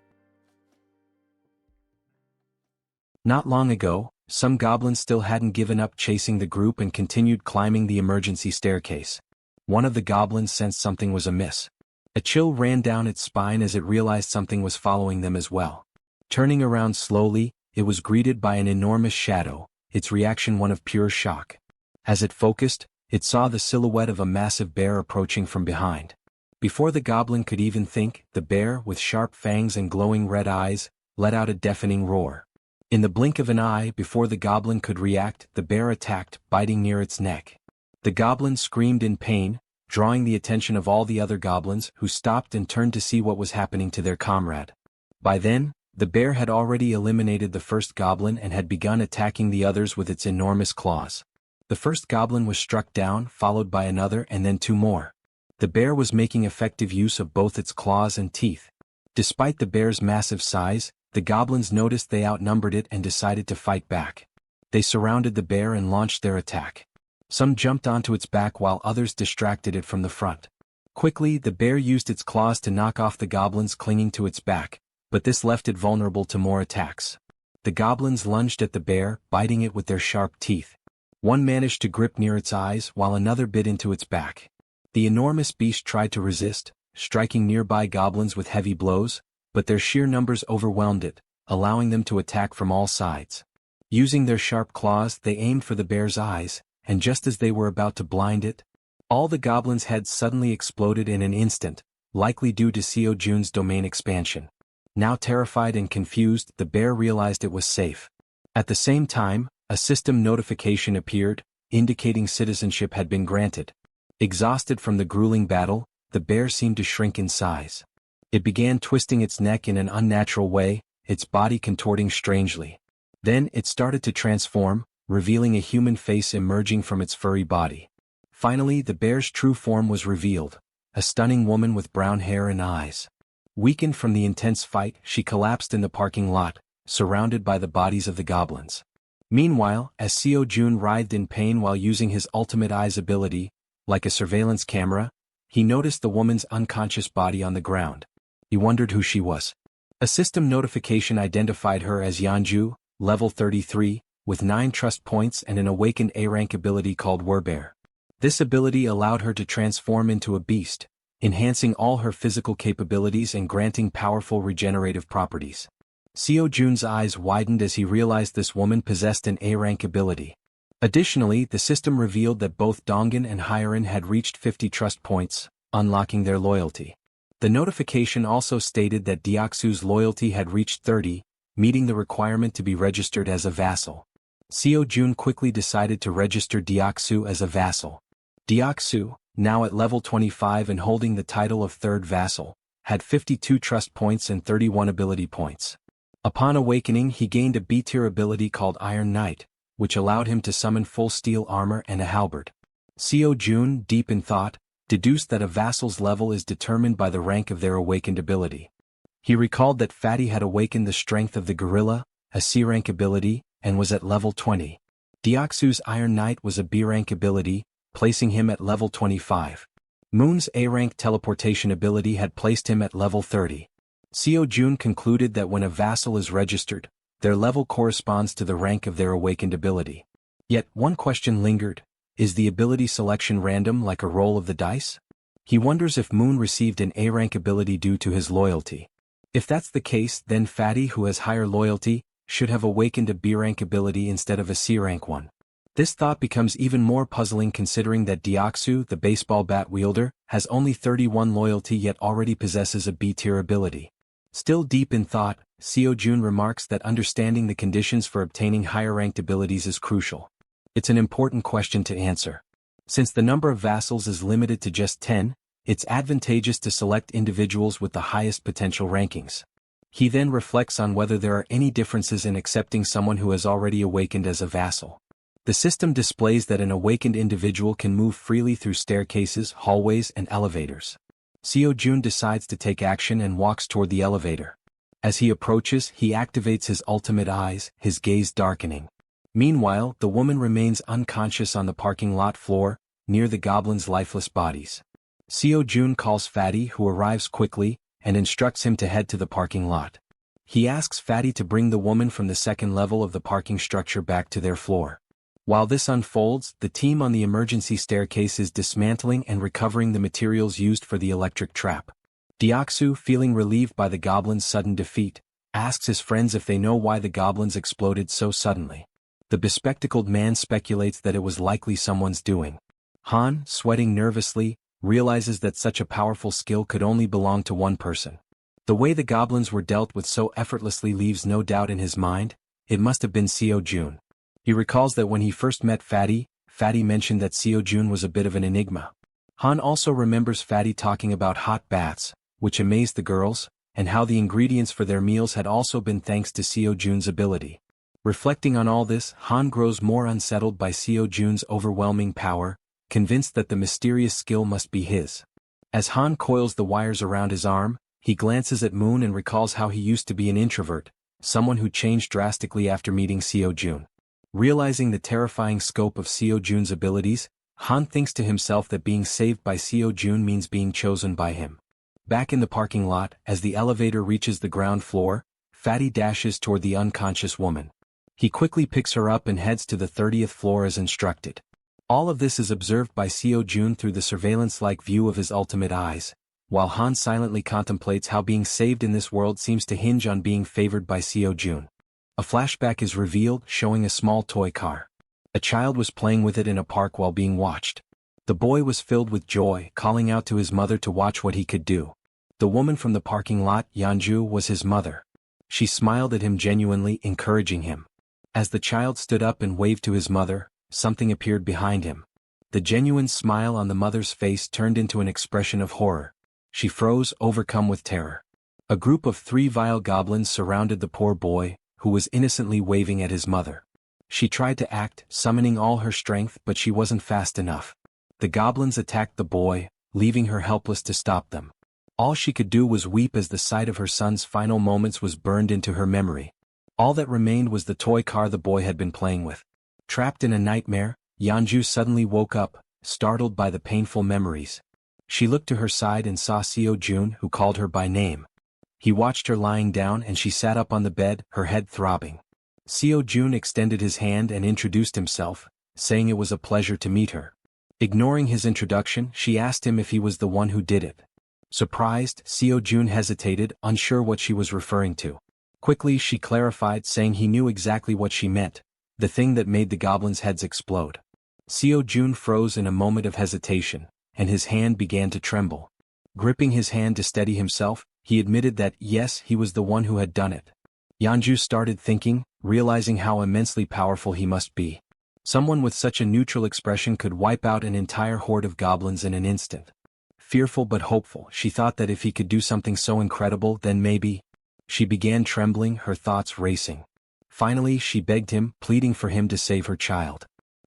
Not long ago, some goblins still hadn't given up chasing the group and continued climbing the emergency staircase. One of the goblins sensed something was amiss. A chill ran down its spine as it realized something was following them as well. Turning around slowly, it was greeted by an enormous shadow, its reaction one of pure shock. As it focused, it saw the silhouette of a massive bear approaching from behind. Before the goblin could even think, the bear, with sharp fangs and glowing red eyes, let out a deafening roar. In the blink of an eye, before the goblin could react, the bear attacked, biting near its neck. The goblin screamed in pain, drawing the attention of all the other goblins, who stopped and turned to see what was happening to their comrade. By then, the bear had already eliminated the first goblin and had begun attacking the others with its enormous claws. The first goblin was struck down, followed by another and then 2 more. The bear was making effective use of both its claws and teeth. Despite the bear's massive size, the goblins noticed they outnumbered it and decided to fight back. They surrounded the bear and launched their attack. Some jumped onto its back while others distracted it from the front. Quickly, the bear used its claws to knock off the goblins clinging to its back, but this left it vulnerable to more attacks. The goblins lunged at the bear, biting it with their sharp teeth. One managed to grip near its eyes while another bit into its back. The enormous beast tried to resist, striking nearby goblins with heavy blows, but their sheer numbers overwhelmed it, allowing them to attack from all sides. Using their sharp claws, they aimed for the bear's eyes, and just as they were about to blind it, all the goblins' heads suddenly exploded in an instant, likely due to Seo Jun's domain expansion. Now terrified and confused, the bear realized it was safe. At the same time, a system notification appeared, indicating citizenship had been granted. Exhausted from the grueling battle, the bear seemed to shrink in size. It began twisting its neck in an unnatural way, its body contorting strangely. Then it started to transform, revealing a human face emerging from its furry body. Finally, the bear's true form was revealed, a stunning woman with brown hair and eyes. Weakened from the intense fight, she collapsed in the parking lot, surrounded by the bodies of the goblins. Meanwhile, as Seo Jun writhed in pain while using his ultimate eyes ability, like a surveillance camera, he noticed the woman's unconscious body on the ground. He wondered who she was. A system notification identified her as Yanju, level 33, with 9 trust points and an awakened A-rank ability called Werbear. This ability allowed her to transform into a beast, enhancing all her physical capabilities and granting powerful regenerative properties. Seo Jun's eyes widened as he realized this woman possessed an A-rank ability. Additionally, the system revealed that both Dongan and Harem had reached 50 trust points, unlocking their loyalty. The notification also stated that Deoksu's loyalty had reached 30, meeting the requirement to be registered as a vassal. Seo Jun quickly decided to register Deoksu as a vassal. Deoksu, now at level 25 and holding the title of third vassal, had 52 trust points and 31 ability points. Upon awakening, he gained a B-tier ability called Iron Knight, which allowed him to summon full steel armor and a halberd. Seo Jun, deep in thought, deduced that a vassal's level is determined by the rank of their awakened ability. He recalled that Fatty had awakened the strength of the gorilla, a C-rank ability, and was at level 20. Deoksu's Iron Knight was a B-rank ability, placing him at level 25. Moon's A-rank teleportation ability had placed him at level 30. Seo Jun concluded that when a vassal is registered, their level corresponds to the rank of their awakened ability. Yet, one question lingered: is the ability selection random like a roll of the dice? He wonders if Moon received an A-rank ability due to his loyalty. If that's the case, then Fatty, who has higher loyalty, should have awakened a B-rank ability instead of a C-rank one. This thought becomes even more puzzling considering that Deoxu, the baseball bat wielder, has only 31 loyalty yet already possesses a B-tier ability. Still deep in thought, Seo-jun remarks that understanding the conditions for obtaining higher-ranked abilities is crucial. It's an important question to answer. Since the number of vassals is limited to just 10, it's advantageous to select individuals with the highest potential rankings. He then reflects on whether there are any differences in accepting someone who has already awakened as a vassal. The system displays that an awakened individual can move freely through staircases, hallways, and elevators. Seo-jun decides to take action and walks toward the elevator. As he approaches, he activates his ultimate eyes, his gaze darkening. Meanwhile, the woman remains unconscious on the parking lot floor, near the goblins' lifeless bodies. Seo-jun calls Fatty, who arrives quickly, and instructs him to head to the parking lot. He asks Fatty to bring the woman from the second level of the parking structure back to their floor. While this unfolds, the team on the emergency staircase is dismantling and recovering the materials used for the electric trap. Deoxu, feeling relieved by the goblins' sudden defeat, asks his friends if they know why the goblins exploded so suddenly. The bespectacled man speculates that it was likely someone's doing. Han, sweating nervously, realizes that such a powerful skill could only belong to one person. The way the goblins were dealt with so effortlessly leaves no doubt in his mind. It must have been Seo-jun. He recalls that when he first met Fatty, Fatty mentioned that Seo-jun was a bit of an enigma. Han also remembers Fatty talking about hot baths, which amazed the girls, and how the ingredients for their meals had also been thanks to Seo-jun's ability. Reflecting on all this, Han grows more unsettled by Seo-jun's overwhelming power, convinced that the mysterious skill must be his. As Han coils the wires around his arm, he glances at Moon and recalls how he used to be an introvert, someone who changed drastically after meeting Seo-jun. Realizing the terrifying scope of Seo-jun's abilities, Han thinks to himself that being saved by Seo-jun means being chosen by him. Back in the parking lot, as the elevator reaches the ground floor, Fatty dashes toward the unconscious woman. He quickly picks her up and heads to the 30th floor as instructed. All of this is observed by Seo-jun through the surveillance-like view of his ultimate eyes, while Han silently contemplates how being saved in this world seems to hinge on being favored by Seo-jun. A flashback is revealed, showing a small toy car. A child was playing with it in a park while being watched. The boy was filled with joy, calling out to his mother to watch what he could do. The woman from the parking lot, Yeonju, was his mother. She smiled at him genuinely, encouraging him. As the child stood up and waved to his mother, something appeared behind him. The genuine smile on the mother's face turned into an expression of horror. She froze, overcome with terror. A group of 3 vile goblins surrounded the poor boy, who was innocently waving at his mother. She tried to act, summoning all her strength, but she wasn't fast enough. The goblins attacked the boy, leaving her helpless to stop them. All she could do was weep as the sight of her son's final moments was burned into her memory. All that remained was the toy car the boy had been playing with. Trapped in a nightmare, Yeonju suddenly woke up, startled by the painful memories. She looked to her side and saw Seo-jun, who called her by name. He watched her lying down and she sat up on the bed, her head throbbing. Seo-jun extended his hand and introduced himself, saying it was a pleasure to meet her. Ignoring his introduction, she asked him if he was the one who did it. Surprised, Seo-jun hesitated, unsure what she was referring to. Quickly she clarified, saying he knew exactly what she meant, the thing that made the goblins' heads explode. Seo-jun froze in a moment of hesitation, and his hand began to tremble. Gripping his hand to steady himself, he admitted that, yes, he was the one who had done it. Yeonju started thinking, realizing how immensely powerful he must be. Someone with such a neutral expression could wipe out an entire horde of goblins in an instant. Fearful but hopeful, she thought that if he could do something so incredible, then maybe. She began trembling, her thoughts racing. Finally, she begged him, pleading for him to save her child.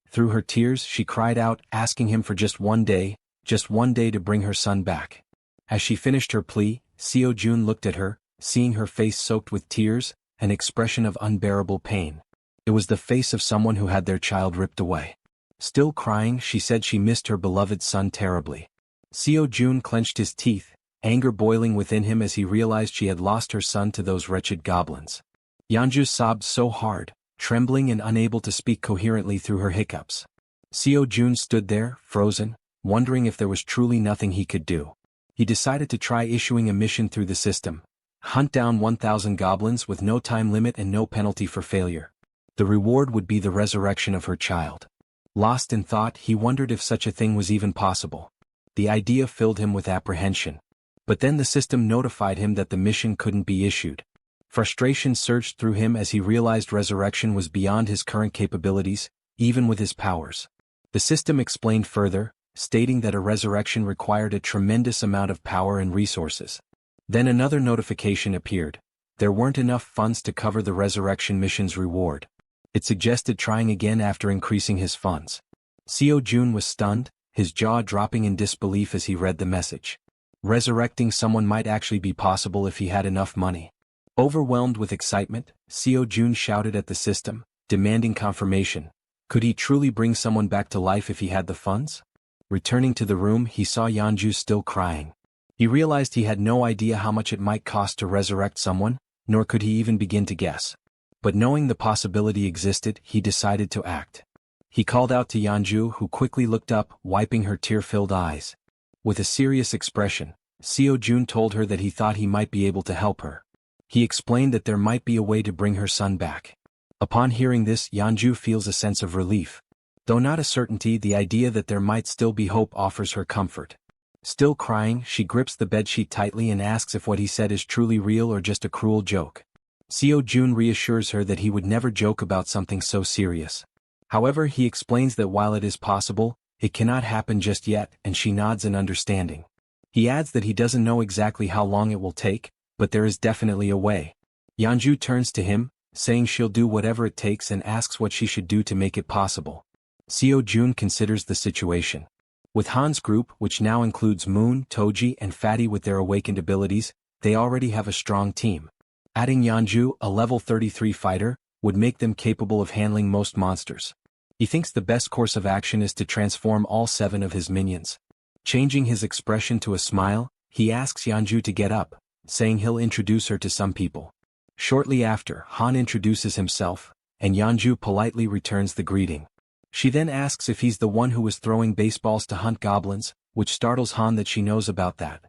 Through her tears, she cried out, asking him for just one day to bring her son back. As she finished her plea, Seo-jun looked at her, seeing her face soaked with tears, an expression of unbearable pain. It was the face of someone who had their child ripped away. Still crying, she said she missed her beloved son terribly. Seo-jun clenched his teeth, anger boiling within him as he realized she had lost her son to those wretched goblins. Yeonju sobbed so hard, trembling and unable to speak coherently through her hiccups. Seo-jun stood there, frozen, wondering if there was truly nothing he could do. He decided to try issuing a mission through the system. Hunt down 1,000 goblins with no time limit and no penalty for failure. The reward would be the resurrection of her child. Lost in thought, he wondered if such a thing was even possible. The idea filled him with apprehension. But then the system notified him that the mission couldn't be issued. Frustration surged through him as he realized resurrection was beyond his current capabilities, even with his powers. The system explained further, stating that a resurrection required a tremendous amount of power and resources. Then another notification appeared. There weren't enough funds to cover the resurrection mission's reward. It suggested trying again after increasing his funds. Seo Jun was stunned, his jaw dropping in disbelief as he read the message. Resurrecting someone might actually be possible if he had enough money. Overwhelmed with excitement, Seo Jun shouted at the system, demanding confirmation. Could he truly bring someone back to life if he had the funds? Returning to the room, he saw Yeonju still crying. He realized he had no idea how much it might cost to resurrect someone, nor could he even begin to guess. But knowing the possibility existed, he decided to act. He called out to Yeonju, who quickly looked up, wiping her tear-filled eyes. With a serious expression, Seo Jun told her that he thought he might be able to help her. He explained that there might be a way to bring her son back. Upon hearing this, Yeonju feels a sense of relief. Though not a certainty, the idea that there might still be hope offers her comfort. Still crying, she grips the bedsheet tightly and asks if what he said is truly real or just a cruel joke. Seo Jun reassures her that he would never joke about something so serious. However, he explains that while it is possible, it cannot happen just yet, and she nods in understanding. He adds that he doesn't know exactly how long it will take, but there is definitely a way. Yeonju turns to him, saying she'll do whatever it takes and asks what she should do to make it possible. Seo Jun considers the situation. With Han's group, which now includes Moon, Toji and Fatty with their awakened abilities, they already have a strong team. Adding Yeonju, a level 33 fighter, would make them capable of handling most monsters. He thinks the best course of action is to transform all 7 of his minions. Changing his expression to a smile, he asks Yeonju to get up, saying he'll introduce her to some people. Shortly after, Han introduces himself, and Yeonju politely returns the greeting. She then asks if he's the one who was throwing baseballs to hunt goblins, which startles Han that she knows about that.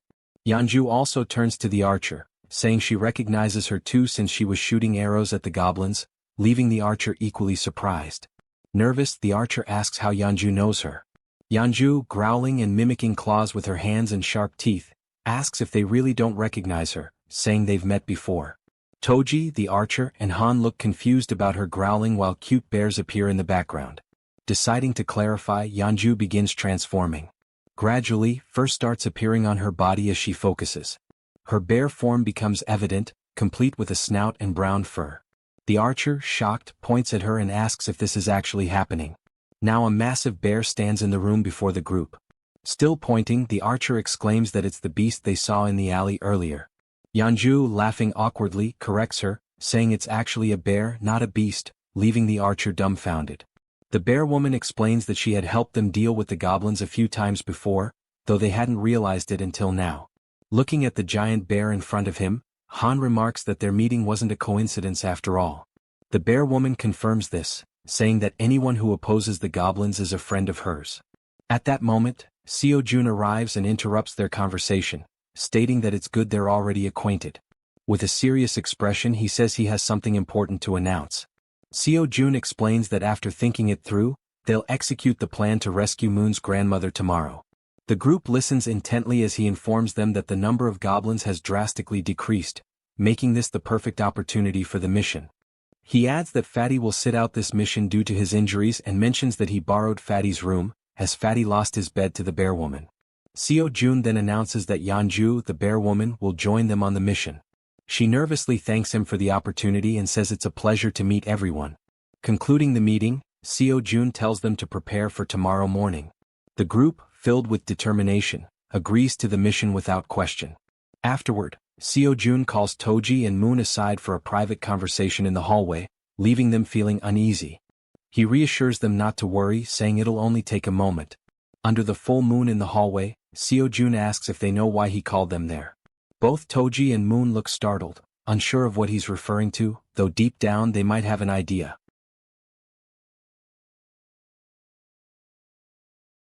Yeonju also turns to the archer, saying she recognizes her too since she was shooting arrows at the goblins, leaving the archer equally surprised. Nervous, the archer asks how Yeonju knows her. Yeonju, growling and mimicking claws with her hands and sharp teeth, asks if they really don't recognize her, saying they've met before. Toji, the archer, and Han look confused about her growling while cute bears appear in the background. Deciding to clarify, Yeonju begins transforming. Gradually, fur starts appearing on her body as she focuses. Her bear form becomes evident, complete with a snout and brown fur. The archer, shocked, points at her and asks if this is actually happening. Now a massive bear stands in the room before the group. Still pointing, the archer exclaims that it's the beast they saw in the alley earlier. Yeonju, laughing awkwardly, corrects her, saying it's actually a bear, not a beast, leaving the archer dumbfounded. The bear woman explains that she had helped them deal with the goblins a few times before, though they hadn't realized it until now. Looking at the giant bear in front of him, Han remarks that their meeting wasn't a coincidence after all. The bear woman confirms this, saying that anyone who opposes the goblins is a friend of hers. At that moment, Seo Jun arrives and interrupts their conversation, stating that it's good they're already acquainted. With a serious expression, he says he has something important to announce. Seo Jun explains that after thinking it through, they'll execute the plan to rescue Moon's grandmother tomorrow. The group listens intently as he informs them that the number of goblins has drastically decreased, making this the perfect opportunity for the mission. He adds that Fatty will sit out this mission due to his injuries and mentions that he borrowed Fatty's room, as Fatty lost his bed to the bear woman. Seo Jun then announces that Yeonju, the bear woman, will join them on the mission. She nervously thanks him for the opportunity and says it's a pleasure to meet everyone. Concluding the meeting, Seo Jun tells them to prepare for tomorrow morning. The group, filled with determination, agrees to the mission without question. Afterward, Seo Jun calls Toji and Moon aside for a private conversation in the hallway, leaving them feeling uneasy. He reassures them not to worry, saying it'll only take a moment. Under the full moon in the hallway, Seo Jun asks if they know why he called them there. Both Toji and Moon look startled, unsure of what he's referring to, though deep down they might have an idea.